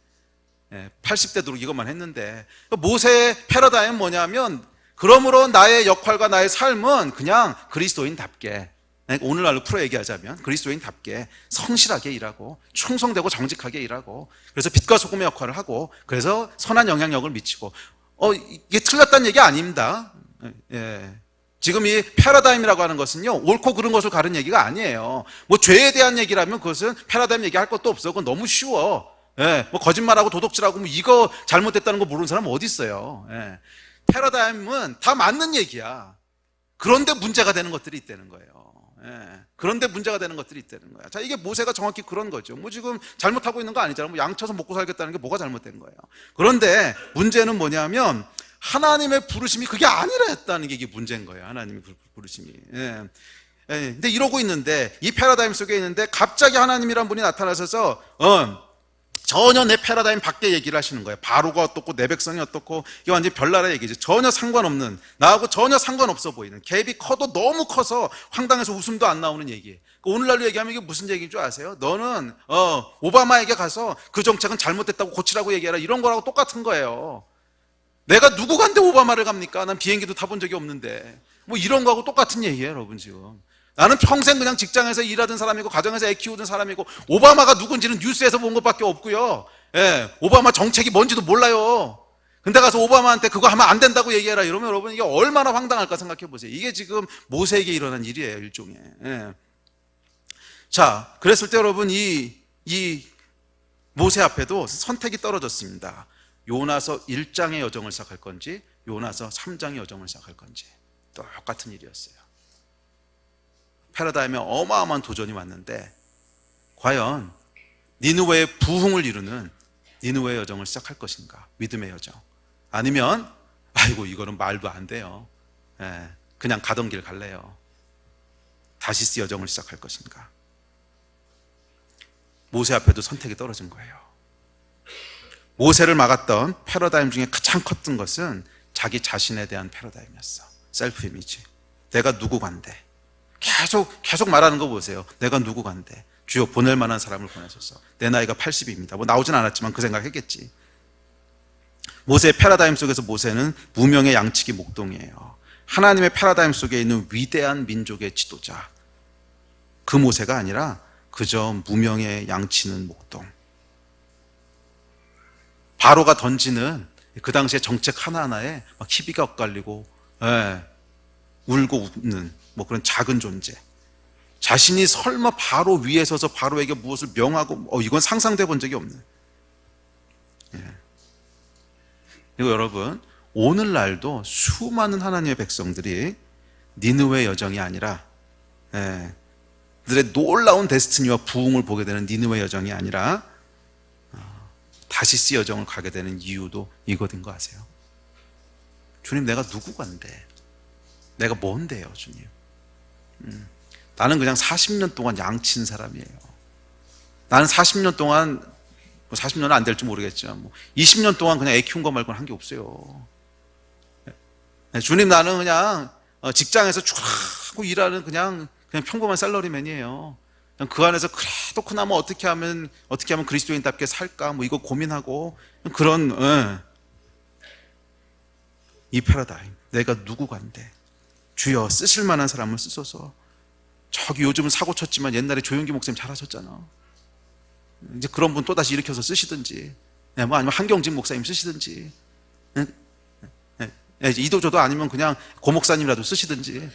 80대도록 이것만 했는데. 모세의 패러다임은 뭐냐면 그러므로 나의 역할과 나의 삶은 그냥 그리스도인답게, 오늘날로 풀어 얘기하자면 그리스도인답게 성실하게 일하고 충성되고 정직하게 일하고, 그래서 빛과 소금의 역할을 하고, 그래서 선한 영향력을 미치고. 이게 틀렸다는 얘기 아닙니다. 지금 이 패러다임이라고 하는 것은요, 옳고 그른 것을 가른 얘기가 아니에요. 뭐 죄에 대한 얘기라면 그것은 패러다임 얘기할 것도 없어. 그건 너무 쉬워. 뭐 거짓말하고 도둑질하고 뭐 이거 잘못됐다는 거 모르는 사람 어디 있어요. 패러다임은 다 맞는 얘기야. 그런데 문제가 되는 것들이 있다는 거예요. 그런데 문제가 되는 것들이 있다는 거야. 자, 이게 모세가 정확히 그런 거죠. 뭐 지금 잘못하고 있는 거 아니잖아. 뭐 양쳐서 먹고 살겠다는 게 뭐가 잘못된 거예요. 그런데 문제는 뭐냐면 하나님의 부르심이 그게 아니라 했다는 게 이게 문제인 거예요. 하나님의 부르심이. 근데 이러고 있는데, 이 패러다임 속에 있는데 갑자기 하나님이란 분이 나타나셔서 전혀 내 패러다임 밖에 얘기를 하시는 거예요. 바로가 어떻고 내 백성이 어떻고, 이게 완전히 별나라 얘기죠. 전혀 상관없는, 나하고 전혀 상관없어 보이는, 갭이 커도 너무 커서 황당해서 웃음도 안 나오는 얘기. 오늘날로 얘기하면 이게 무슨 얘기인 줄 아세요? 너는 오바마에게 가서 그 정책은 잘못됐다고 고치라고 얘기해라, 이런 거라고 똑같은 거예요. 내가 누구 간데 오바마를 갑니까? 난 비행기도 타본 적이 없는데. 뭐 이런 거하고 똑같은 얘기예요, 여러분. 지금 나는 평생 그냥 직장에서 일하던 사람이고 가정에서 애 키우던 사람이고, 오바마가 누군지는 뉴스에서 본 것밖에 없고요. 오바마 정책이 뭔지도 몰라요. 근데 가서 오바마한테 그거 하면 안 된다고 얘기해라 이러면 여러분 이게 얼마나 황당할까 생각해 보세요. 이게 지금 모세에게 일어난 일이에요, 일종의. 자, 그랬을 때 여러분 이 모세 앞에도 선택이 떨어졌습니다. 요나서 1장의 여정을 시작할 건지 요나서 3장의 여정을 시작할 건지 똑같은 일이었어요. 패러다임에 어마어마한 도전이 왔는데 과연 니느웨의 부흥을 이루는 니느웨의 여정을 시작할 것인가? 믿음의 여정. 아니면 아이고 이거는 말도 안 돼요. 그냥 가던 길 갈래요. 다시스 여정을 시작할 것인가? 모세 앞에도 선택이 떨어진 거예요. 모세를 막았던 패러다임 중에 가장 컸던 것은 자기 자신에 대한 패러다임이었어. 셀프 이미지. 내가 누구 간데. 계속 말하는 거 보세요. 내가 누구 간데. 주여 보낼 만한 사람을 보내셨어. 내 나이가 80입니다. 뭐 나오진 않았지만 그 생각했겠지. 모세의 패러다임 속에서 모세는 무명의 양치기 목동이에요. 하나님의 패러다임 속에 있는 위대한 민족의 지도자. 그 모세가 아니라 그저 무명의 양치는 목동. 바로가 던지는 그 당시의 정책 하나하나에 막 희비가 엇갈리고 울고 웃는 뭐 그런 작은 존재. 자신이 설마 바로 위에 서서 바로에게 무엇을 명하고 이건 상상돼 본 적이 없는. 그리고 여러분, 오늘날도 수많은 하나님의 백성들이 니느웨 여정이 아니라 그들의 놀라운 데스티니와 부흥을 보게 되는 니느웨 여정이 아니라 다시스 여정을 가게 되는 이유도 이거인 거 아세요? 주님, 내가 누구간데? 내가 뭔데요, 주님? 나는 그냥 40년 동안 양친 사람이에요. 나는 40년 동안 40년은 안 될지 모르겠지만 20년 동안 그냥 애 키운 거 말고는 한 게 없어요. 주님, 나는 그냥 직장에서 쭉 하고 일하는 그냥 평범한 샐러리맨이에요. 그냥 그 안에서 그래도 그나마 어떻게 하면 그리스도인답게 살까 이거 고민하고 그런 이 패러다임, 내가 누구간데 주여 쓰실 만한 사람을 쓰소서. 저기 요즘은 사고 쳤지만 옛날에 조용기 목사님 잘하셨잖아. 이제 그런 분 또다시 일으켜서 쓰시든지, 아니면 한경진 목사님 쓰시든지, 이도저도 아니면 그냥 고 목사님이라도 쓰시든지.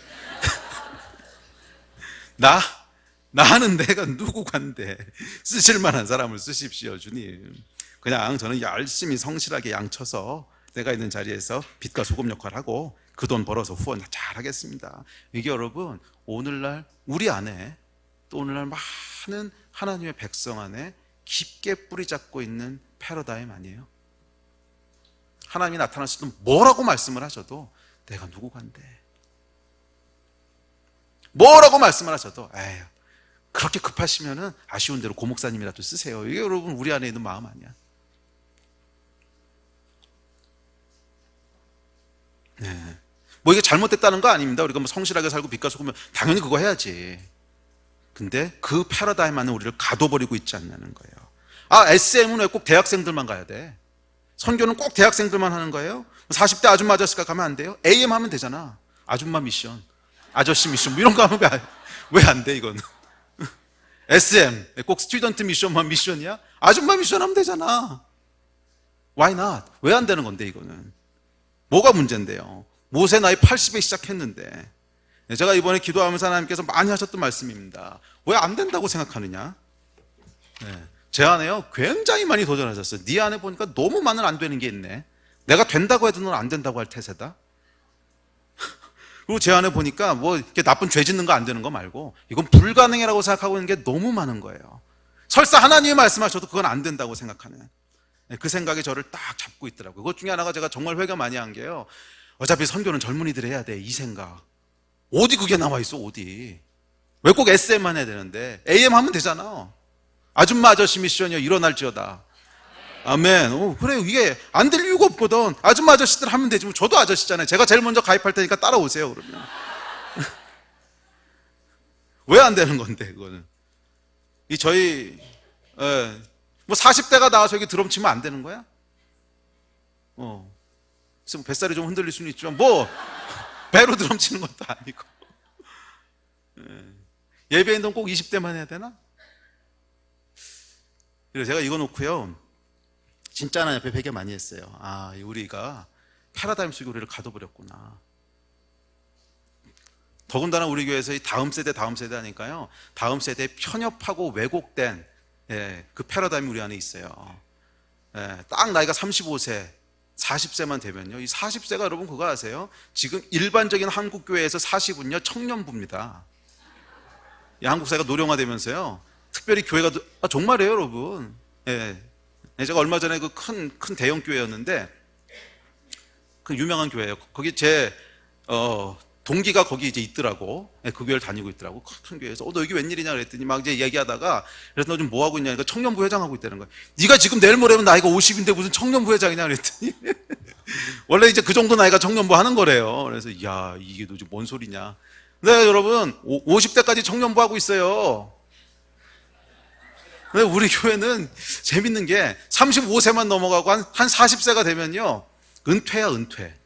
나는 내가 누구간데 쓰실 만한 사람을 쓰십시오, 주님. 그냥 저는 열심히 성실하게 양쳐서 내가 있는 자리에서 빛과 소금 역할을 하고 그 돈 벌어서 후원 잘 하겠습니다. 이게 여러분, 오늘날 우리 안에, 또 오늘날 많은 하나님의 백성 안에 깊게 뿌리 잡고 있는 패러다임 아니에요? 하나님이 나타났을 때 뭐라고 말씀을 하셔도 내가 누구간데, 뭐라고 말씀을 하셔도 에휴, 그렇게 급하시면은 아쉬운 대로 고 목사님이라도 쓰세요. 이게 여러분 우리 안에 있는 마음 아니야? 네. 이게 잘못됐다는 거 아닙니다. 우리가 성실하게 살고 빛과 소금면 당연히 그거 해야지. 근데 그 패러다임 안에 우리를 가둬버리고 있지 않냐는 거예요. SM은 왜 꼭 대학생들만 가야 돼? 선교는 꼭 대학생들만 하는 거예요? 40대 아줌마 아저씨가 가면 안 돼요? AM 하면 되잖아. 아줌마 미션, 아저씨 미션 이런 거 하면 왜 안 돼 이거는? SM 꼭 스튜던트 미션만 미션이야? 아줌마 미션 하면 되잖아. Why not? 왜 안 되는 건데 이거는? 뭐가 문제인데요? 모세 나이 80에 시작했는데, 제가 이번에 기도하면서 하나님께서 많이 하셨던 말씀입니다. 왜 안 된다고 생각하느냐? 제 안에요 굉장히 많이 도전하셨어요. 네 안에 보니까 너무 많은 안 되는 게 있네. 내가 된다고 해도 넌 안 된다고 할 태세다. 그리고 제 안에 보니까 이렇게 나쁜 죄 짓는 거 안 되는 거 말고 이건 불가능이라고 생각하고 있는 게 너무 많은 거예요. 설사 하나님이 말씀하셔도 그건 안 된다고 생각하는 그 생각이 저를 딱 잡고 있더라고요. 그것 중에 하나가 제가 정말 회개 많이 한 게요, 어차피 선교는 젊은이들이 해야 돼, 이 생각. 어디 그게 나와 있어, 어디? 왜 꼭 SM만 해야 되는데? AM 하면 되잖아. 아줌마 아저씨 미션이요, 일어날지어다. 아멘. 그래요. 이게 안 될 이유가 없거든. 아줌마 아저씨들 하면 되지. 저도 아저씨잖아요. 제가 제일 먼저 가입할 테니까 따라오세요, 그러면. 왜 안 되는 건데, 그거는? 저희 40대가 나와서 여기 드럼 치면 안 되는 거야? 그래서 뱃살이 좀 흔들릴 수는 있지만 배로 드럼 치는 것도 아니고. 예배인동 꼭 20대만 해야 되나? 그래서 제가 이거 놓고요, 진짜 하나님 앞에 회개 많이 했어요. 우리가 패러다임 속에 우리를 가둬버렸구나. 더군다나 우리 교회에서 이 다음 세대 하니까요, 다음 세대에 편협하고 왜곡된 그 패러다임이 우리 안에 있어요. 딱 나이가 35세, 40세만 되면요, 이 40세가 여러분 그거 아세요? 지금 일반적인 한국 교회에서 40은요 청년부입니다. 이 한국 사회가 노령화되면서요, 특별히 교회가 정말이에요, 여러분. 제가 얼마 전에 그 큰 대형 교회였는데, 그 유명한 교회예요. 거기 제 동기가 거기 이제 있더라고. 그 교회를 다니고 있더라고. 큰 교회에서 너 여기 웬일이냐 그랬더니 막 이제 얘기하다가, 그래서 너 지금 뭐 하고 있냐, 그러니까 청년부 회장하고 있다는 거야. 네가 지금 내일 모레면 나이가 50인데 무슨 청년부 회장이냐 그랬더니 원래 이제 그 정도 나이가 청년부 하는 거래요. 그래서 야, 이게 도대체 뭔 소리냐. 근데 여러분 50대까지 청년부 하고 있어요. 근데 우리 교회는 재밌는 게 35세만 넘어가고 한 40세가 되면요, 은퇴야, 은퇴.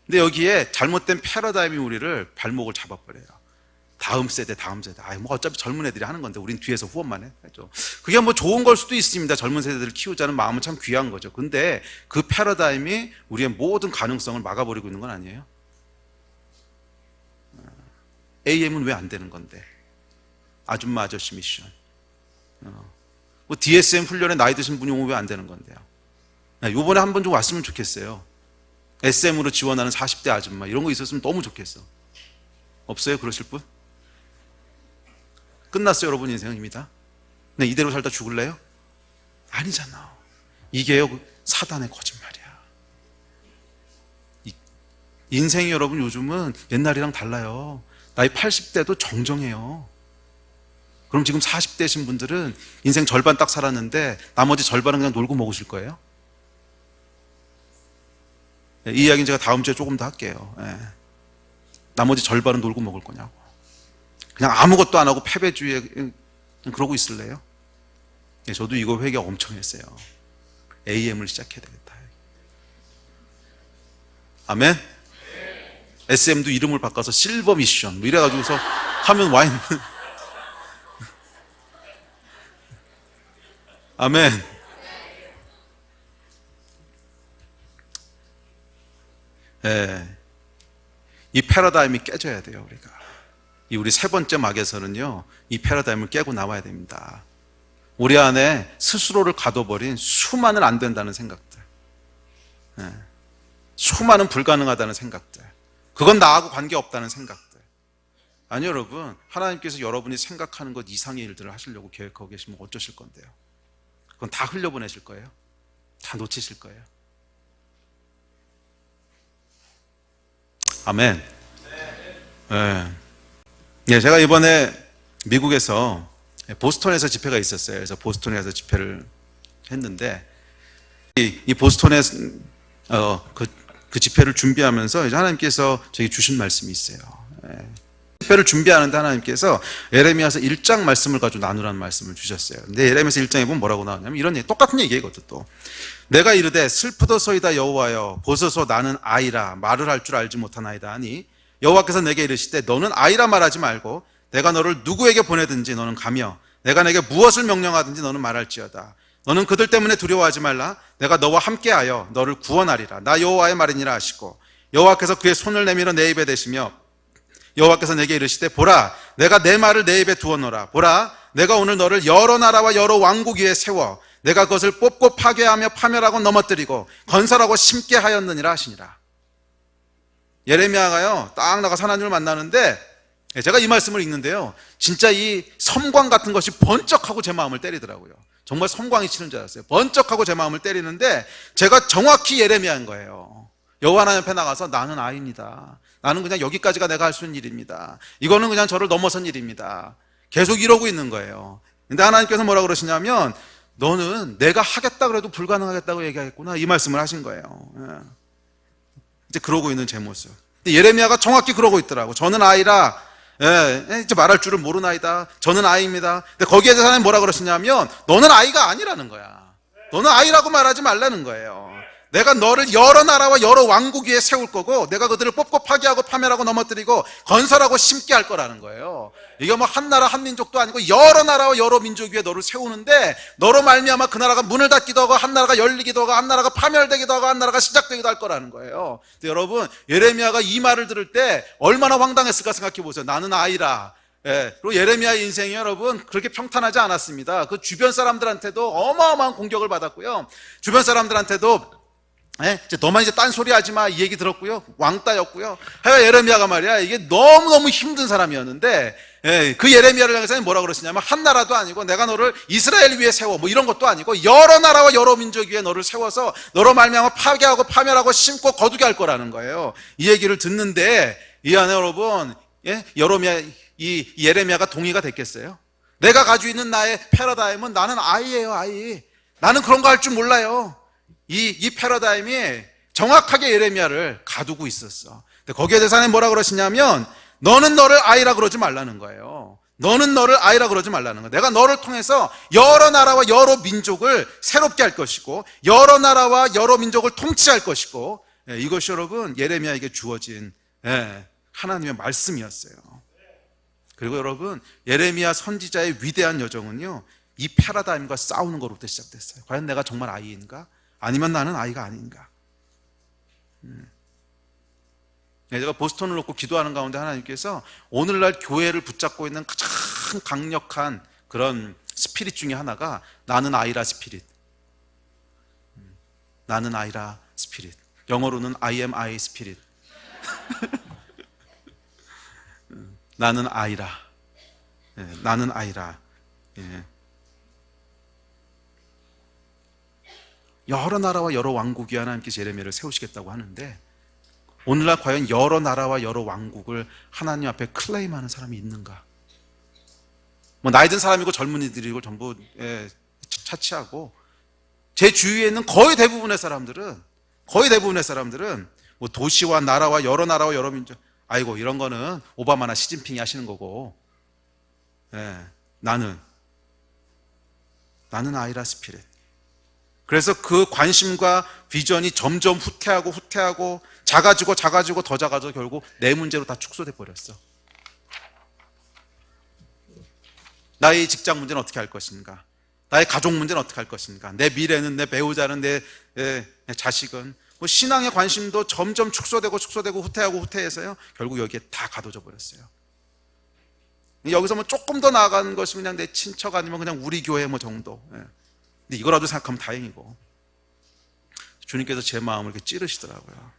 근데 여기에 잘못된 패러다임이 우리를 발목을 잡아버려요. 다음 세대. 어차피 젊은 애들이 하는 건데 우린 뒤에서 후원만 해야죠. 그게 좋은 걸 수도 있습니다. 젊은 세대들을 키우자는 마음은 참 귀한 거죠. 근데 그 패러다임이 우리의 모든 가능성을 막아버리고 있는 건 아니에요? AM은 왜 안 되는 건데? 아줌마 아저씨 미션. DSM 훈련에 나이 드신 분이 오면 왜 안 되는 건데요? 이번에 한번 좀 왔으면 좋겠어요. SM으로 지원하는 40대 아줌마 이런 거 있었으면 너무 좋겠어. 없어요? 그러실 분? 끝났어요, 여러분 인생입니다. 네, 이대로 살다 죽을래요? 아니잖아. 이게요, 사단의 거짓말이야. 인생이 여러분 요즘은 옛날이랑 달라요. 나이 80대도 정정해요. 그럼 지금 40대신 분들은 인생 절반 딱 살았는데 나머지 절반은 그냥 놀고 먹으실 거예요? 이 이야기는 제가 다음 주에 조금 더 할게요. 나머지 절반은 놀고 먹을 거냐고. 그냥 아무것도 안 하고 패배주의에 그러고 있을래요? 저도 이거 회개 엄청 했어요. AM을 시작해야 되겠다. 아멘? SM도 이름을 바꿔서 실버 미션 뭐 이래가지고서 하면 와인 아멘. 이 패러다임이 깨져야 돼요. 우리가 우리 세 번째 막에서는요, 이 패러다임을 깨고 나와야 됩니다. 우리 안에 스스로를 가둬버린 수많은 안 된다는 생각들, 수많은 불가능하다는 생각들, 그건 나하고 관계없다는 생각들. 아니 여러분, 하나님께서 여러분이 생각하는 것 이상의 일들을 하시려고 계획하고 계시면 어쩌실 건데요? 그건 다 흘려보내실 거예요. 다 놓치실 거예요. 아멘. 네, 제가 이번에 미국에서 보스턴에서 집회가 있었어요. 그래서 보스턴에 서 집회를 했는데 이 보스턴에 그 집회를 준비하면서 이제 하나님께서 저에게 주신 말씀이 있어요. 집회를 준비하는데 하나님께서 예레미야서 1장 말씀을 가지고 나누라는 말씀을 주셨어요. 근데 예레미야서 1장에 보면 뭐라고 나왔냐면 이런 얘기, 똑같은 얘기거든 또. 내가 이르되 슬프도소이다 여호와여 보소서 나는 아이라 말을 할 줄 알지 못하나이다 하니 여호와께서 내게 이르시되 너는 아이라 말하지 말고 내가 너를 누구에게 보내든지 너는 가며 내가 내게 무엇을 명령하든지 너는 말할지어다. 너는 그들 때문에 두려워하지 말라. 내가 너와 함께하여 너를 구원하리라. 나 여호와의 말이니라 하시고 여호와께서 그의 손을 내밀어 내 입에 대시며 여호와께서 내게 이르시되 보라 내가 내 말을 내 입에 두었노라. 보라 내가 오늘 너를 여러 나라와 여러 왕국 위에 세워 내가 그것을 뽑고 파괴하며 파멸하고 넘어뜨리고 건설하고 심게 하였느니라 하시니라. 예레미야가요 딱 나가서 하나님을 만나는데 제가 이 말씀을 읽는데요, 진짜 이 섬광 같은 것이 번쩍하고 제 마음을 때리더라고요. 정말 섬광이 치는 줄 알았어요. 번쩍하고 제 마음을 때리는데 제가 정확히 예레미야인 거예요. 여호와 하나님 앞에 나가서 나는 아이입니다. 나는 그냥 여기까지가 내가 할 수 있는 일입니다. 이거는 그냥 저를 넘어선 일입니다. 계속 이러고 있는 거예요. 근데 하나님께서 뭐라 그러시냐면 너는 내가 하겠다 그래도 불가능하겠다고 얘기하겠구나, 이 말씀을 하신 거예요. 이제 그러고 있는 제 모습. 근데 예레미야가 정확히 그러고 있더라고. 저는 아이라, 이제 말할 줄을 모르나이다. 저는 아이입니다. 근데 거기에 대해서 하나님 뭐라 그러시냐면 너는 아이가 아니라는 거야. 너는 아이라고 말하지 말라는 거예요. 내가 너를 여러 나라와 여러 왕국 위에 세울 거고 내가 그들을 뽑고 파괴하고 파멸하고 넘어뜨리고 건설하고 심게 할 거라는 거예요. 이게 뭐 한 나라 한 민족도 아니고 여러 나라와 여러 민족 위에 너를 세우는데 너로 말미암아 그 나라가 문을 닫기도 하고 한 나라가 열리기도 하고 한 나라가 파멸되기도 하고 한 나라가 시작되기도 할 거라는 거예요. 근데 여러분 예레미야가 이 말을 들을 때 얼마나 황당했을까 생각해 보세요. 나는 아이라. 그리고 예레미야의 인생이 여러분 그렇게 평탄하지 않았습니다. 그 주변 사람들한테도 어마어마한 공격을 받았고요. 주변 사람들한테도 너만 이제 딴소리 하지 마, 이 얘기 들었고요. 왕따였고요. 하여간 예레미야가 말이야, 이게 너무너무 힘든 사람이었는데, 그 예레미야를 향해서 뭐라 그러시냐면, 한 나라도 아니고, 내가 너를 이스라엘 위에 세워, 뭐 이런 것도 아니고, 여러 나라와 여러 민족 위에 너를 세워서, 너로 말미암아 파괴하고 파멸하고 심고 거두게 할 거라는 거예요. 이 얘기를 듣는데, 이 안에 여러분, 이 예레미야가 동의가 됐겠어요? 내가 가지고 있는 나의 패러다임은 나는 아이예요, 아이. 나는 그런 거 할 줄 몰라요. 이 패러다임이 정확하게 예레미야를 가두고 있었어. 근데 거기에 대해서 하나님 뭐라 그러시냐면 너는 너를 아이라 그러지 말라는 거예요. 너는 너를 아이라 그러지 말라는 거예요. 내가 너를 통해서 여러 나라와 여러 민족을 새롭게 할 것이고 여러 나라와 여러 민족을 통치할 것이고, 이것이 여러분 예레미야에게 주어진 하나님의 말씀이었어요. 그리고 여러분 예레미야 선지자의 위대한 여정은요, 이 패러다임과 싸우는 것부터 시작됐어요. 과연 내가 정말 아이인가? 아니면 나는 아이가 아닌가? 제가 보스턴을 놓고 기도하는 가운데 하나님께서 오늘날 교회를 붙잡고 있는 가장 강력한 그런 스피릿 중에 하나가 나는 아이라 스피릿. 나는 아이라 스피릿. 영어로는 I am I spirit. 나는 아이라. 나는 아이라. 여러 나라와 여러 왕국이 하나님께서 예레미야를 세우시겠다고 하는데, 오늘날 과연 여러 나라와 여러 왕국을 하나님 앞에 클레임하는 사람이 있는가? 뭐 나이 든 사람이고 젊은이들이고 전부 차치하고, 제 주위에 있는 거의 대부분의 사람들은 뭐 도시와 나라와 여러 민족, 아이고 이런 거는 오바마나 시진핑이 하시는 거고, 나는 아이라 스피릿. 그래서 그 관심과 비전이 점점 후퇴하고 작아지고 더 작아져 결국 내 문제로 다 축소돼 버렸어. 나의 직장 문제는 어떻게 할 것인가? 나의 가족 문제는 어떻게 할 것인가? 내 미래는, 내 배우자는, 내 자식은, 뭐 신앙의 관심도 점점 축소되고 후퇴해서요 결국 여기에 다 가둬져 버렸어요. 여기서 뭐 조금 더 나아가는 것이 그냥 내 친척 아니면 그냥 우리 교회 뭐 정도. 근데 이거라도 생각하면 다행이고, 주님께서 제 마음을 이렇게 찌르시더라고요.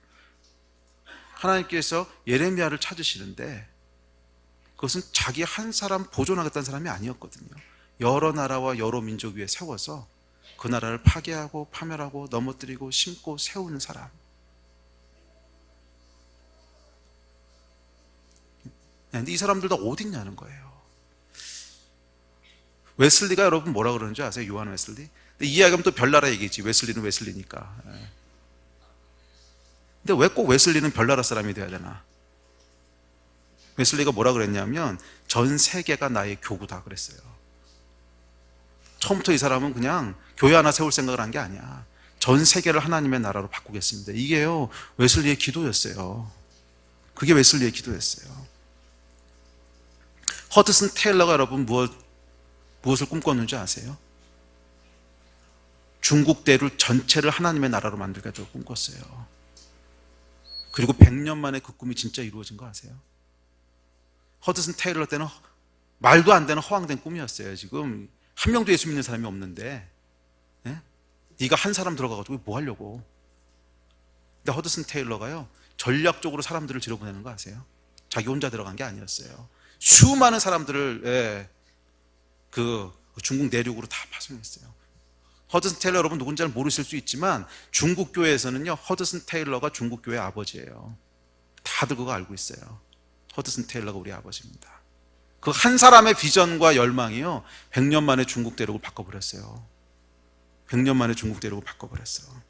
하나님께서 예레미야를 찾으시는데 그것은 자기 한 사람 보존하겠다는 사람이 아니었거든요. 여러 나라와 여러 민족 위에 세워서 그 나라를 파괴하고 파멸하고 넘어뜨리고 심고 세우는 사람. 근데 이 사람들 다 어디 있냐는 거예요. 웨슬리가 여러분 뭐라 그러는지 아세요? 요한 웨슬리? 근데 이 이야기하면 또 별나라 얘기지. 웨슬리는 웨슬리니까. 근데 왜 꼭 웨슬리는 별나라 사람이 돼야 되나? 웨슬리가 뭐라 그랬냐면 전 세계가 나의 교구다 그랬어요. 처음부터 이 사람은 그냥 교회 하나 세울 생각을 한 게 아니야. 전 세계를 하나님의 나라로 바꾸겠습니다. 이게요 웨슬리의 기도였어요. 그게 웨슬리의 기도였어요. 허드슨 테일러가 여러분 무엇을 꿈꿨는지 아세요? 중국 대륙 전체를 하나님의 나라로 만들겠다고 꿈꿨어요. 그리고 100년 만에 그 꿈이 진짜 이루어진 거 아세요? 허드슨 테일러 때는 말도 안 되는 허황된 꿈이었어요. 지금 한 명도 예수 믿는 사람이 없는데, 네가 한 사람 들어가가지고 뭐 하려고? 근데 허드슨 테일러가요 전략적으로 사람들을 들여보내는 거 아세요? 자기 혼자 들어간 게 아니었어요. 수많은 사람들을 그 중국 내륙으로 다 파송했어요. 허드슨 테일러 여러분 누군지는 모르실 수 있지만 중국 교회에서는요 허드슨 테일러가 중국 교회 아버지예요. 다들 그거 알고 있어요. 허드슨 테일러가 우리 아버지입니다. 그 한 사람의 비전과 열망이요 100년 만에 중국 대륙을 바꿔버렸어요. 100년 만에 중국 대륙을 바꿔버렸어요.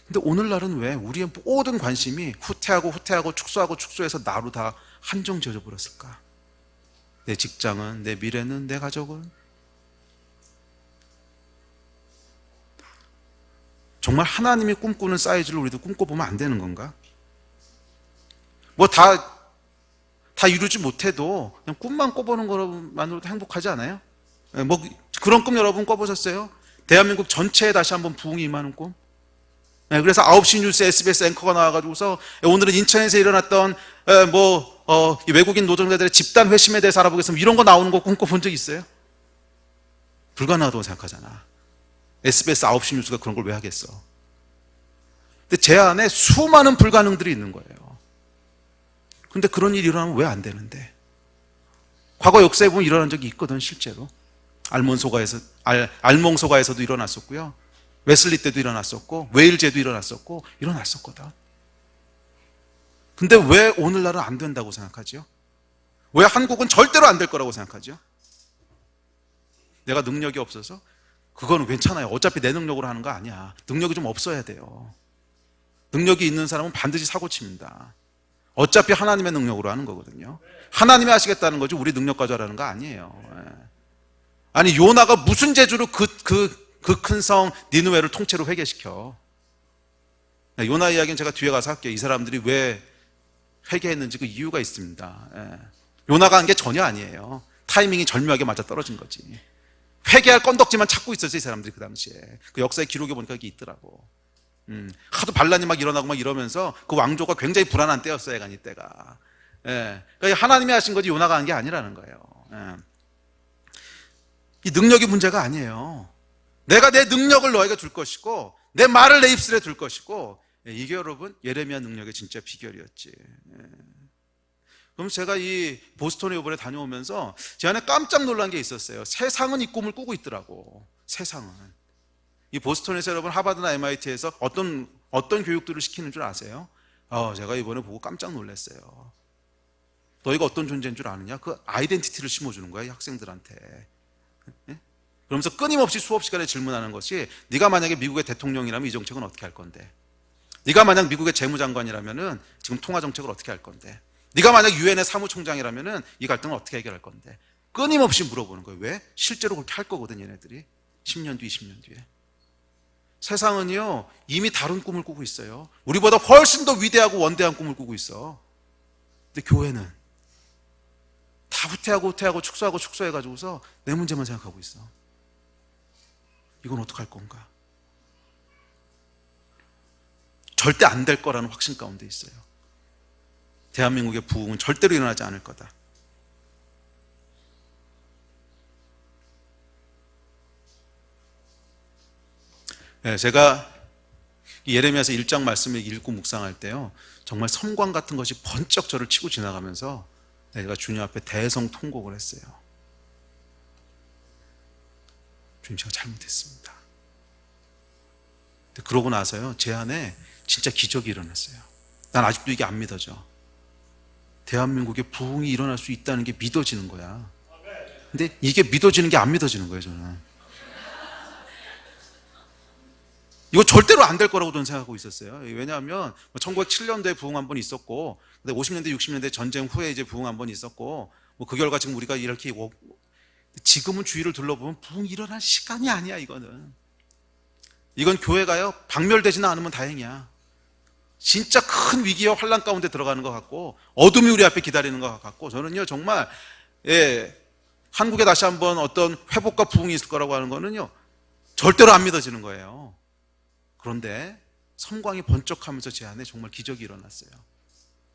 근데 오늘날은 왜 우리의 모든 관심이 후퇴하고 축소해서 나로 다 한정 지어져 버렸을까? 내 직장은, 내 미래는, 내 가족은? 정말 하나님이 꿈꾸는 사이즈를 우리도 꿈꿔보면 안 되는 건가? 뭐 다 이루지 못해도 그냥 꿈만 꿔보는 것만으로도 행복하지 않아요? 뭐 그런 꿈 여러분 꿔보셨어요? 대한민국 전체에 다시 한번 부흥이 임하는 꿈? 그래서 9시 뉴스 SBS 앵커가 나와가지고서 오늘은 인천에서 일어났던 이 외국인 노동자들의 집단 회심에 대해서 알아보겠습니다. 이런 거 나오는 거 꿈꿔본 적 있어요? 불가능하다고 생각하잖아. SBS 9시 뉴스가 그런 걸 왜 하겠어? 근데 제 안에 수많은 불가능들이 있는 거예요. 근데 그런 일이 일어나면 왜 안 되는데? 과거 역사에 보면 일어난 적이 있거든, 실제로. 알몽소가에서도 일어났었고요. 웨슬리 때도 일어났었고, 웨일제도 일어났었거든. 근데 왜 오늘날은 안 된다고 생각하죠? 왜 한국은 절대로 안 될 거라고 생각하죠? 내가 능력이 없어서? 그거는 괜찮아요. 어차피 내 능력으로 하는 거 아니야. 능력이 좀 없어야 돼요. 능력이 있는 사람은 반드시 사고칩니다. 어차피 하나님의 능력으로 하는 거거든요. 하나님이 하시겠다는 거지 우리 능력 가지고 하라는 거 아니에요. 아니 요나가 무슨 재주로 그 큰 성 니느웨를 통째로 회개시켜? 요나 이야기는 제가 뒤에 가서 할게요. 이 사람들이 왜 회개했는지 그 이유가 있습니다. 요나가 한 게 전혀 아니에요. 타이밍이 절묘하게 맞아 떨어진 거지. 회개할 건덕지만 찾고 있었어요, 이 사람들이 그 당시에. 그 역사의 기록에 보니까 이게 있더라고. 하도 반란이 막 일어나고 막 이러면서 그 왕조가 굉장히 불안한 때였어요, 애간 이때가. 그러니까 하나님이 하신 거지 요나가 한 게 아니라는 거예요. 이 능력이 문제가 아니에요. 내가 내 능력을 너에게 줄 것이고 내 말을 내 입술에 둘 것이고, 이게 여러분 예레미야 능력의 진짜 비결이었지. 그럼 제가 이 보스턴에 이번에 다녀오면서 제 안에 깜짝 놀란 게 있었어요. 세상은 이 꿈을 꾸고 있더라고. 세상은. 이 보스턴에서 여러분 하버드나 MIT에서 어떤 교육들을 시키는 줄 아세요? 제가 이번에 보고 깜짝 놀랐어요. 너희가 어떤 존재인 줄 아느냐? 그 아이덴티티를 심어주는 거야, 이 학생들한테. 예? 그러면서 끊임없이 수업 시간에 질문하는 것이, 네가 만약에 미국의 대통령이라면 이 정책은 어떻게 할 건데? 네가 만약 미국의 재무장관이라면은 지금 통화 정책을 어떻게 할 건데? 네가 만약 유엔의 사무총장이라면은 이 갈등을 어떻게 해결할 건데? 끊임없이 물어보는 거예요. 왜? 실제로 그렇게 할 거거든, 얘네들이. 10년 뒤, 20년 뒤에. 세상은요, 이미 다른 꿈을 꾸고 있어요. 우리보다 훨씬 더 위대하고 원대한 꿈을 꾸고 있어. 근데 교회는 다 후퇴하고 축소해가지고서 내 문제만 생각하고 있어. 이건 어떡할 건가? 절대 안 될 거라는 확신 가운데 있어요. 대한민국의 부흥은 절대로 일어나지 않을 거다. 네, 제가 예레미야서 1장 말씀을 읽고 묵상할 때요, 정말 섬광 같은 것이 번쩍 저를 치고 지나가면서 내가 주님 앞에 대성통곡을 했어요. 주님, 제가 잘못했습니다. 근데 그러고 나서요, 제 안에 진짜 기적이 일어났어요. 난 아직도 이게 안 믿어져. 대한민국에 부흥이 일어날 수 있다는 게 믿어지는 거야. 근데 이게 믿어지는 게 안 믿어지는 거예요, 저는. 이거 절대로 안 될 거라고 저는 생각하고 있었어요. 왜냐하면 1907년도에 부흥 한 번 있었고, 근데 50년대, 60년대 전쟁 후에 이제 부흥 한 번 있었고, 그 결과 지금 우리가 이렇게, 지금은 주위를 둘러보면 부흥이 일어날 시간이 아니야, 이거는. 이건 교회가요, 박멸되지는 않으면 다행이야. 진짜 큰 위기와 환란 가운데 들어가는 것 같고, 어둠이 우리 앞에 기다리는 것 같고, 저는요, 정말, 한국에 다시 한번 어떤 회복과 부흥이 있을 거라고 하는 거는요, 절대로 안 믿어지는 거예요. 그런데 섬광이 번쩍하면서 제 안에 정말 기적이 일어났어요.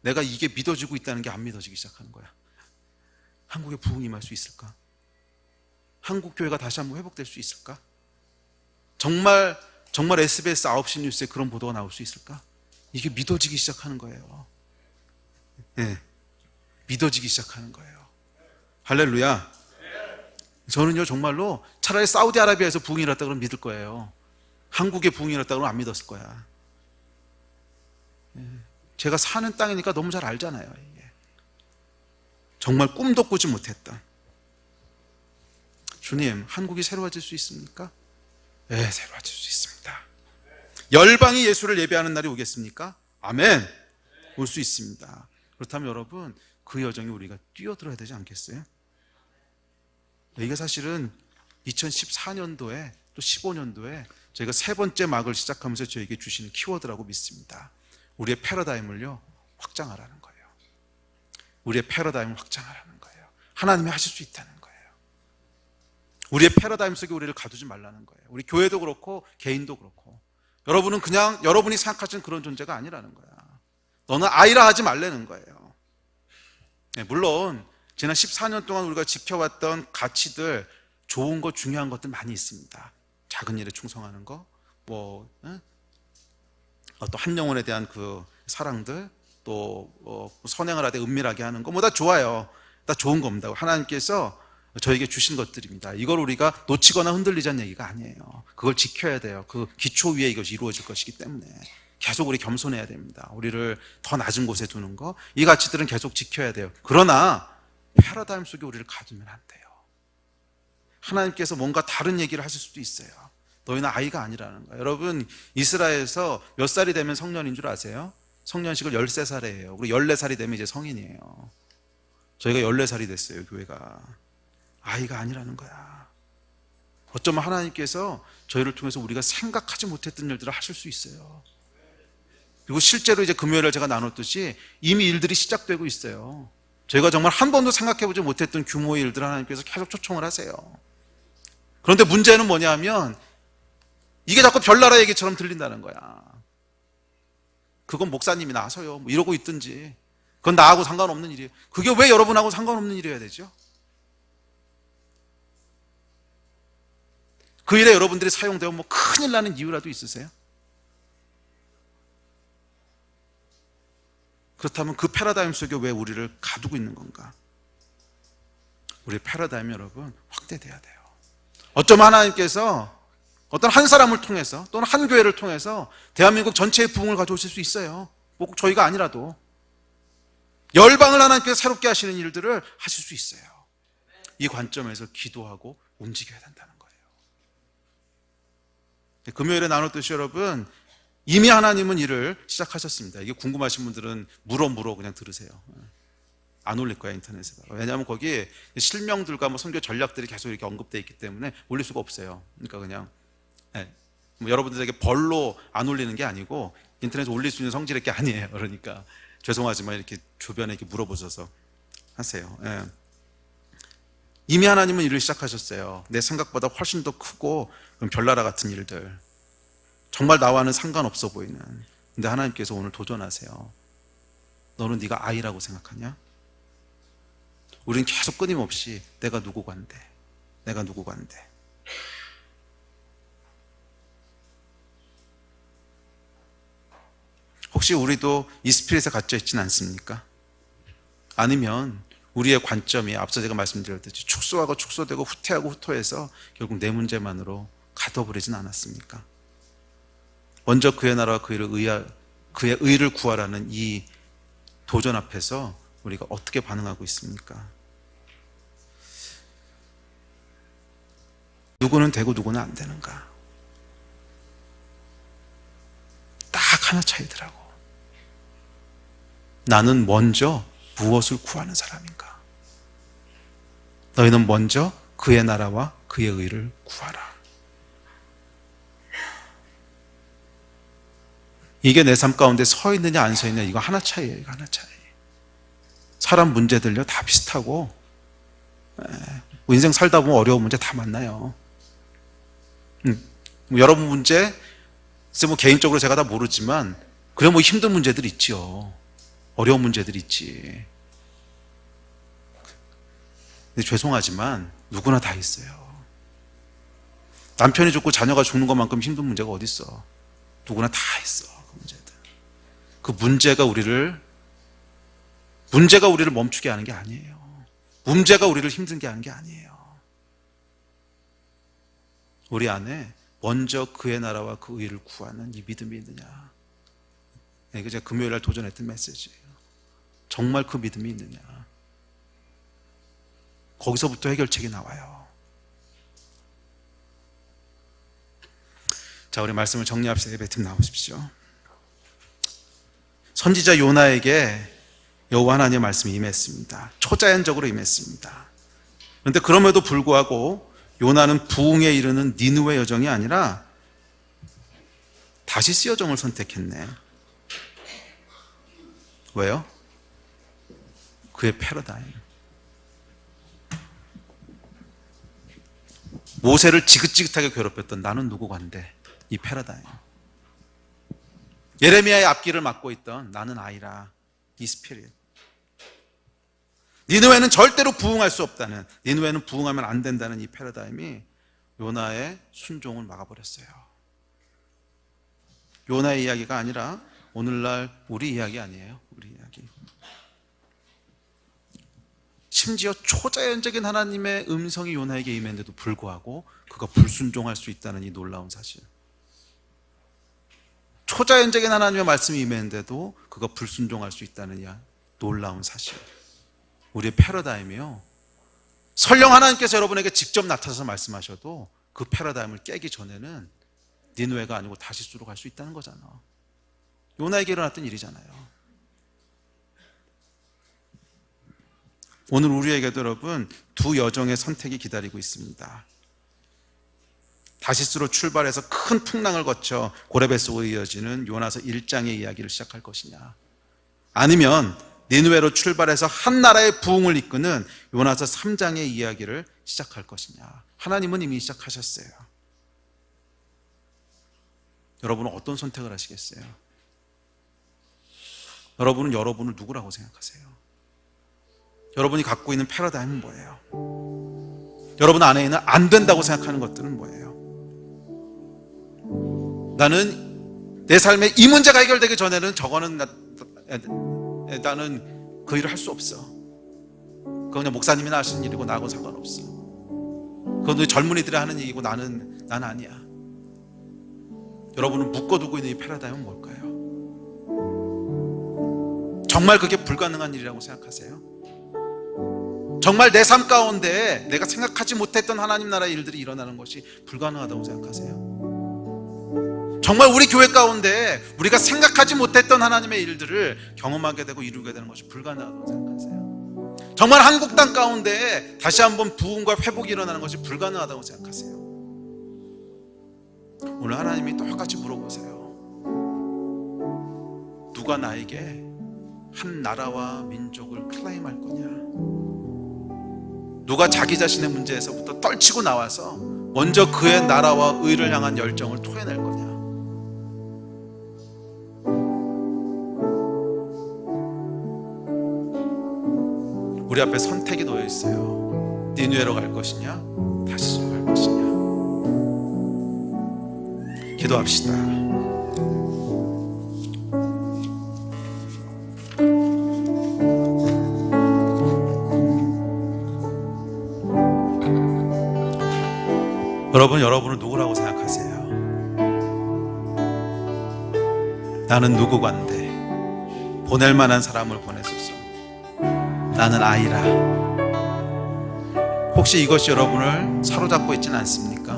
내가 이게 믿어지고 있다는 게 안 믿어지기 시작하는 거야. 한국에 부흥이 임할 수 있을까? 한국 교회가 다시 한번 회복될 수 있을까? 정말 SBS 9시 뉴스에 그런 보도가 나올 수 있을까? 이게 믿어지기 시작하는 거예요. 네, 믿어지기 시작하는 거예요. 할렐루야. 저는요, 정말로 차라리 사우디아라비아에서 부흥이 일어났다 그러면 믿을 거예요. 한국에 부흥이 일어났다 그러면 안 믿었을 거야. 제가 사는 땅이니까 너무 잘 알잖아요. 이게. 정말 꿈도 꾸지 못했던. 주님, 한국이 새로워질 수 있습니까? 네, 새로워질 수 있습니다. 열방이 예수를 예배하는 날이 오겠습니까? 아멘. 올 수 있습니다. 그렇다면 여러분, 그 여정에 우리가 뛰어들어야 되지 않겠어요? 이게 사실은 2014년도에 또 15년도에 저희가 세 번째 막을 시작하면서 저에게 주시는 키워드라고 믿습니다. 우리의 패러다임을요, 확장하라는 거예요. 우리의 패러다임을 확장하라는 거예요. 하나님이 하실 수 있다는 거예요. 우리의 패러다임 속에 우리를 가두지 말라는 거예요. 우리 교회도 그렇고 개인도 그렇고, 여러분은 그냥 여러분이 생각하시는 그런 존재가 아니라는 거야. 너는 아이라 하지 말라는 거예요. 네, 물론 지난 14년 동안 우리가 지켜왔던 가치들, 좋은 것, 중요한 것들 많이 있습니다. 작은 일에 충성하는 거, 또 한 영혼에 대한 그 사랑들, 또 선행을 하되 은밀하게 하는 거, 다 좋아요. 다 좋은 겁니다. 하나님께서 저에게 주신 것들입니다. 이걸 우리가 놓치거나 흔들리자는 얘기가 아니에요. 그걸 지켜야 돼요. 그 기초 위에 이것이 이루어질 것이기 때문에 계속 우리 겸손해야 됩니다. 우리를 더 낮은 곳에 두는 거, 이 가치들은 계속 지켜야 돼요. 그러나 패러다임 속에 우리를 가두면 안 돼요. 하나님께서 뭔가 다른 얘기를 하실 수도 있어요. 너희는 아이가 아니라는 거예요. 여러분, 이스라엘에서 몇 살이 되면 성년인 줄 아세요? 성년식을 13살에 해요. 그리고 14살이 되면 이제 성인이에요. 저희가 14살이 됐어요, 교회가. 아이가 아니라는 거야. 어쩌면 하나님께서 저희를 통해서 우리가 생각하지 못했던 일들을 하실 수 있어요. 그리고 실제로 이제 금요일에 제가 나눴듯이 이미 일들이 시작되고 있어요. 저희가 정말 한 번도 생각해보지 못했던 규모의 일들을 하나님께서 계속 초청을 하세요. 그런데 문제는 뭐냐면 이게 자꾸 별나라 얘기처럼 들린다는 거야. 그건 목사님이 나서요, 뭐 이러고 있든지, 그건 나하고 상관없는 일이에요. 그게 왜 여러분하고 상관없는 일이어야 되죠? 그 일에 여러분들이 사용되면 뭐 큰일 나는 이유라도 있으세요? 그렇다면 그 패러다임 속에 왜 우리를 가두고 있는 건가? 우리 패러다임이 여러분 확대돼야 돼요. 어쩌면 하나님께서 어떤 한 사람을 통해서 또는 한 교회를 통해서 대한민국 전체의 부흥을 가져오실 수 있어요. 꼭 저희가 아니라도 열방을 하나님께서 새롭게 하시는 일들을 하실 수 있어요. 이 관점에서 기도하고 움직여야 된다는 거예요. 금요일에 나눴듯이 여러분, 이미 하나님은 일을 시작하셨습니다. 이게 궁금하신 분들은 물어 그냥 들으세요. 안 올릴 거야, 인터넷에다가. 왜냐하면 거기 실명들과 뭐 선교 전략들이 계속 이렇게 언급되어 있기 때문에 올릴 수가 없어요. 그러니까 그냥 뭐 여러분들에게 벌로 안 올리는 게 아니고 인터넷에 올릴 수 있는 성질의 게 아니에요. 그러니까 죄송하지만 이렇게 주변에 이렇게 물어보셔서 하세요. 이미 하나님은 일을 시작하셨어요. 내 생각보다 훨씬 더 크고 별나라 같은 일들, 정말 나와는 상관없어 보이는, 근데 하나님께서 오늘 도전하세요. 너는 네가 아이라고 생각하냐? 우리는 계속 끊임없이 내가 누구 관대, 내가 누구 관대. 혹시 우리도 이 스피릿에 갇혀 있지는 않습니까? 아니면 우리의 관점이 앞서 제가 말씀드렸듯이 축소하고 축소되고 후퇴하고 후퇴해서 결국 내 문제만으로 가둬버리진 않았습니까? 먼저 그의 나라와 그의 의를 구하라는 이 도전 앞에서 우리가 어떻게 반응하고 있습니까? 누구는 되고 누구는 안 되는가? 딱 하나 차이더라고. 나는 먼저 무엇을 구하는 사람인가? 너희는 먼저 그의 나라와 그의 의를 구하라. 이게 내 삶 가운데 서 있느냐 안 서 있느냐, 이거 하나 차이예요. 이거 하나 차이. 사람 문제들요 다 비슷하고, 인생 살다 보면 어려운 문제 다 만나요. 여러분 문제, 글쎄 뭐 개인적으로 제가 다 모르지만 그래 뭐 힘든 문제들 있죠. 어려운 문제들 있지. 근데 죄송하지만 누구나 다 있어요. 남편이 죽고 자녀가 죽는 것만큼 힘든 문제가 어디 있어? 누구나 다 있어. 그 문제들. 그 문제가 우리를 멈추게 하는 게 아니에요. 문제가 우리를 힘들게 하는 게 아니에요. 우리 안에 먼저 그의 나라와 그 의를 구하는 이 믿음이 있느냐. 이거 제가 금요일 날 도전했던 메시지예요. 정말 그 믿음이 있느냐. 거기서부터 해결책이 나와요. 자, 우리 말씀을 정리합시다. 예배팀 나오십시오. 선지자 요나에게 여호와 하나님의 말씀이 임했습니다. 초자연적으로 임했습니다. 그런데 그럼에도 불구하고 요나는 부흥에 이르는 니느웨 여정이 아니라 다시스 여정을 선택했네. 왜요? 그의 패러다임. 모세를 지긋지긋하게 괴롭혔던 나는 누구 관대, 이 패러다임. 예레미야의 앞길을 막고 있던 나는 아이라, 이 스피릿. 니느웨는 절대로 부흥할 수 없다는, 니느웨는 부흥하면 안 된다는 이 패러다임이 요나의 순종을 막아버렸어요. 요나의 이야기가 아니라 오늘날 우리 이야기 아니에요. 우리 이야기. 심지어 초자연적인 하나님의 음성이 요나에게 임했는데도 불구하고 그가 불순종할 수 있다는 이 놀라운 사실. 초자연적인 하나님의 말씀이 임했는데도 그가 불순종할 수 있다는 이 놀라운 사실. 우리의 패러다임이요, 설령 하나님께서 여러분에게 직접 나타나서 말씀하셔도 그 패러다임을 깨기 전에는 니느웨가 아니고 다시스로 갈 수 있다는 거잖아. 요나에게 일어났던 일이잖아요. 오늘 우리에게도 여러분 두 여정의 선택이 기다리고 있습니다. 다시스로 출발해서 큰 풍랑을 거쳐 고레베 속에 이어지는 요나서 1장의 이야기를 시작할 것이냐, 아니면 니느웨로 출발해서 한 나라의 부흥을 이끄는 요나서 3장의 이야기를 시작할 것이냐. 하나님은 이미 시작하셨어요. 여러분은 어떤 선택을 하시겠어요? 여러분은 여러분을 누구라고 생각하세요? 여러분이 갖고 있는 패러다임은 뭐예요? 여러분 안에 있는 안 된다고 생각하는 것들은 뭐예요? 나는 내 삶에 이 문제가 해결되기 전에는 저거는 나는 그 일을 할 수 없어. 그건 그냥 목사님이나 하시는 일이고 나하고 상관없어. 그건 젊은이들이 하는 일이고 나는 아니야. 여러분은 묶어두고 있는 이 패러다임은 뭘까요? 정말 그게 불가능한 일이라고 생각하세요? 정말 내 삶 가운데 내가 생각하지 못했던 하나님 나라의 일들이 일어나는 것이 불가능하다고 생각하세요? 정말 우리 교회 가운데 우리가 생각하지 못했던 하나님의 일들을 경험하게 되고 이루게 되는 것이 불가능하다고 생각하세요? 정말 한국 땅 가운데 다시 한번 부흥과 회복이 일어나는 것이 불가능하다고 생각하세요? 오늘 하나님이 똑같이 물어보세요. 누가 나에게 한 나라와 민족을 클레임할 거냐? 누가 자기 자신의 문제에서부터 떨치고 나와서 먼저 그의 나라와 의를 향한 열정을 토해낼 거냐? 우리 앞에 선택이 놓여 있어요. 니느웨로 갈 것이냐, 다시로 갈 것이냐. 기도합시다. 여러분은 누구라고 생각하세요? 나는 누구간데 보낼 만한 사람을 보내소서. 나는 아이라. 혹시 이것이 여러분을 사로잡고 있지는 않습니까?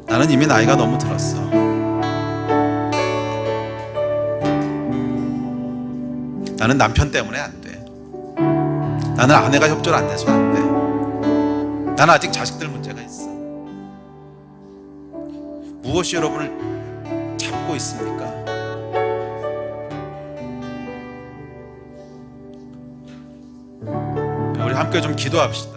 나는 이미 나이가 너무 들었어. 나는 남편 때문에 안 돼. 나는 아내가 협조를 안 돼서 안 돼. 나는 아직 자식들 문제가 있어. 무엇이 여러분을 잡고 있습니까? 우리 함께 좀 기도합시다.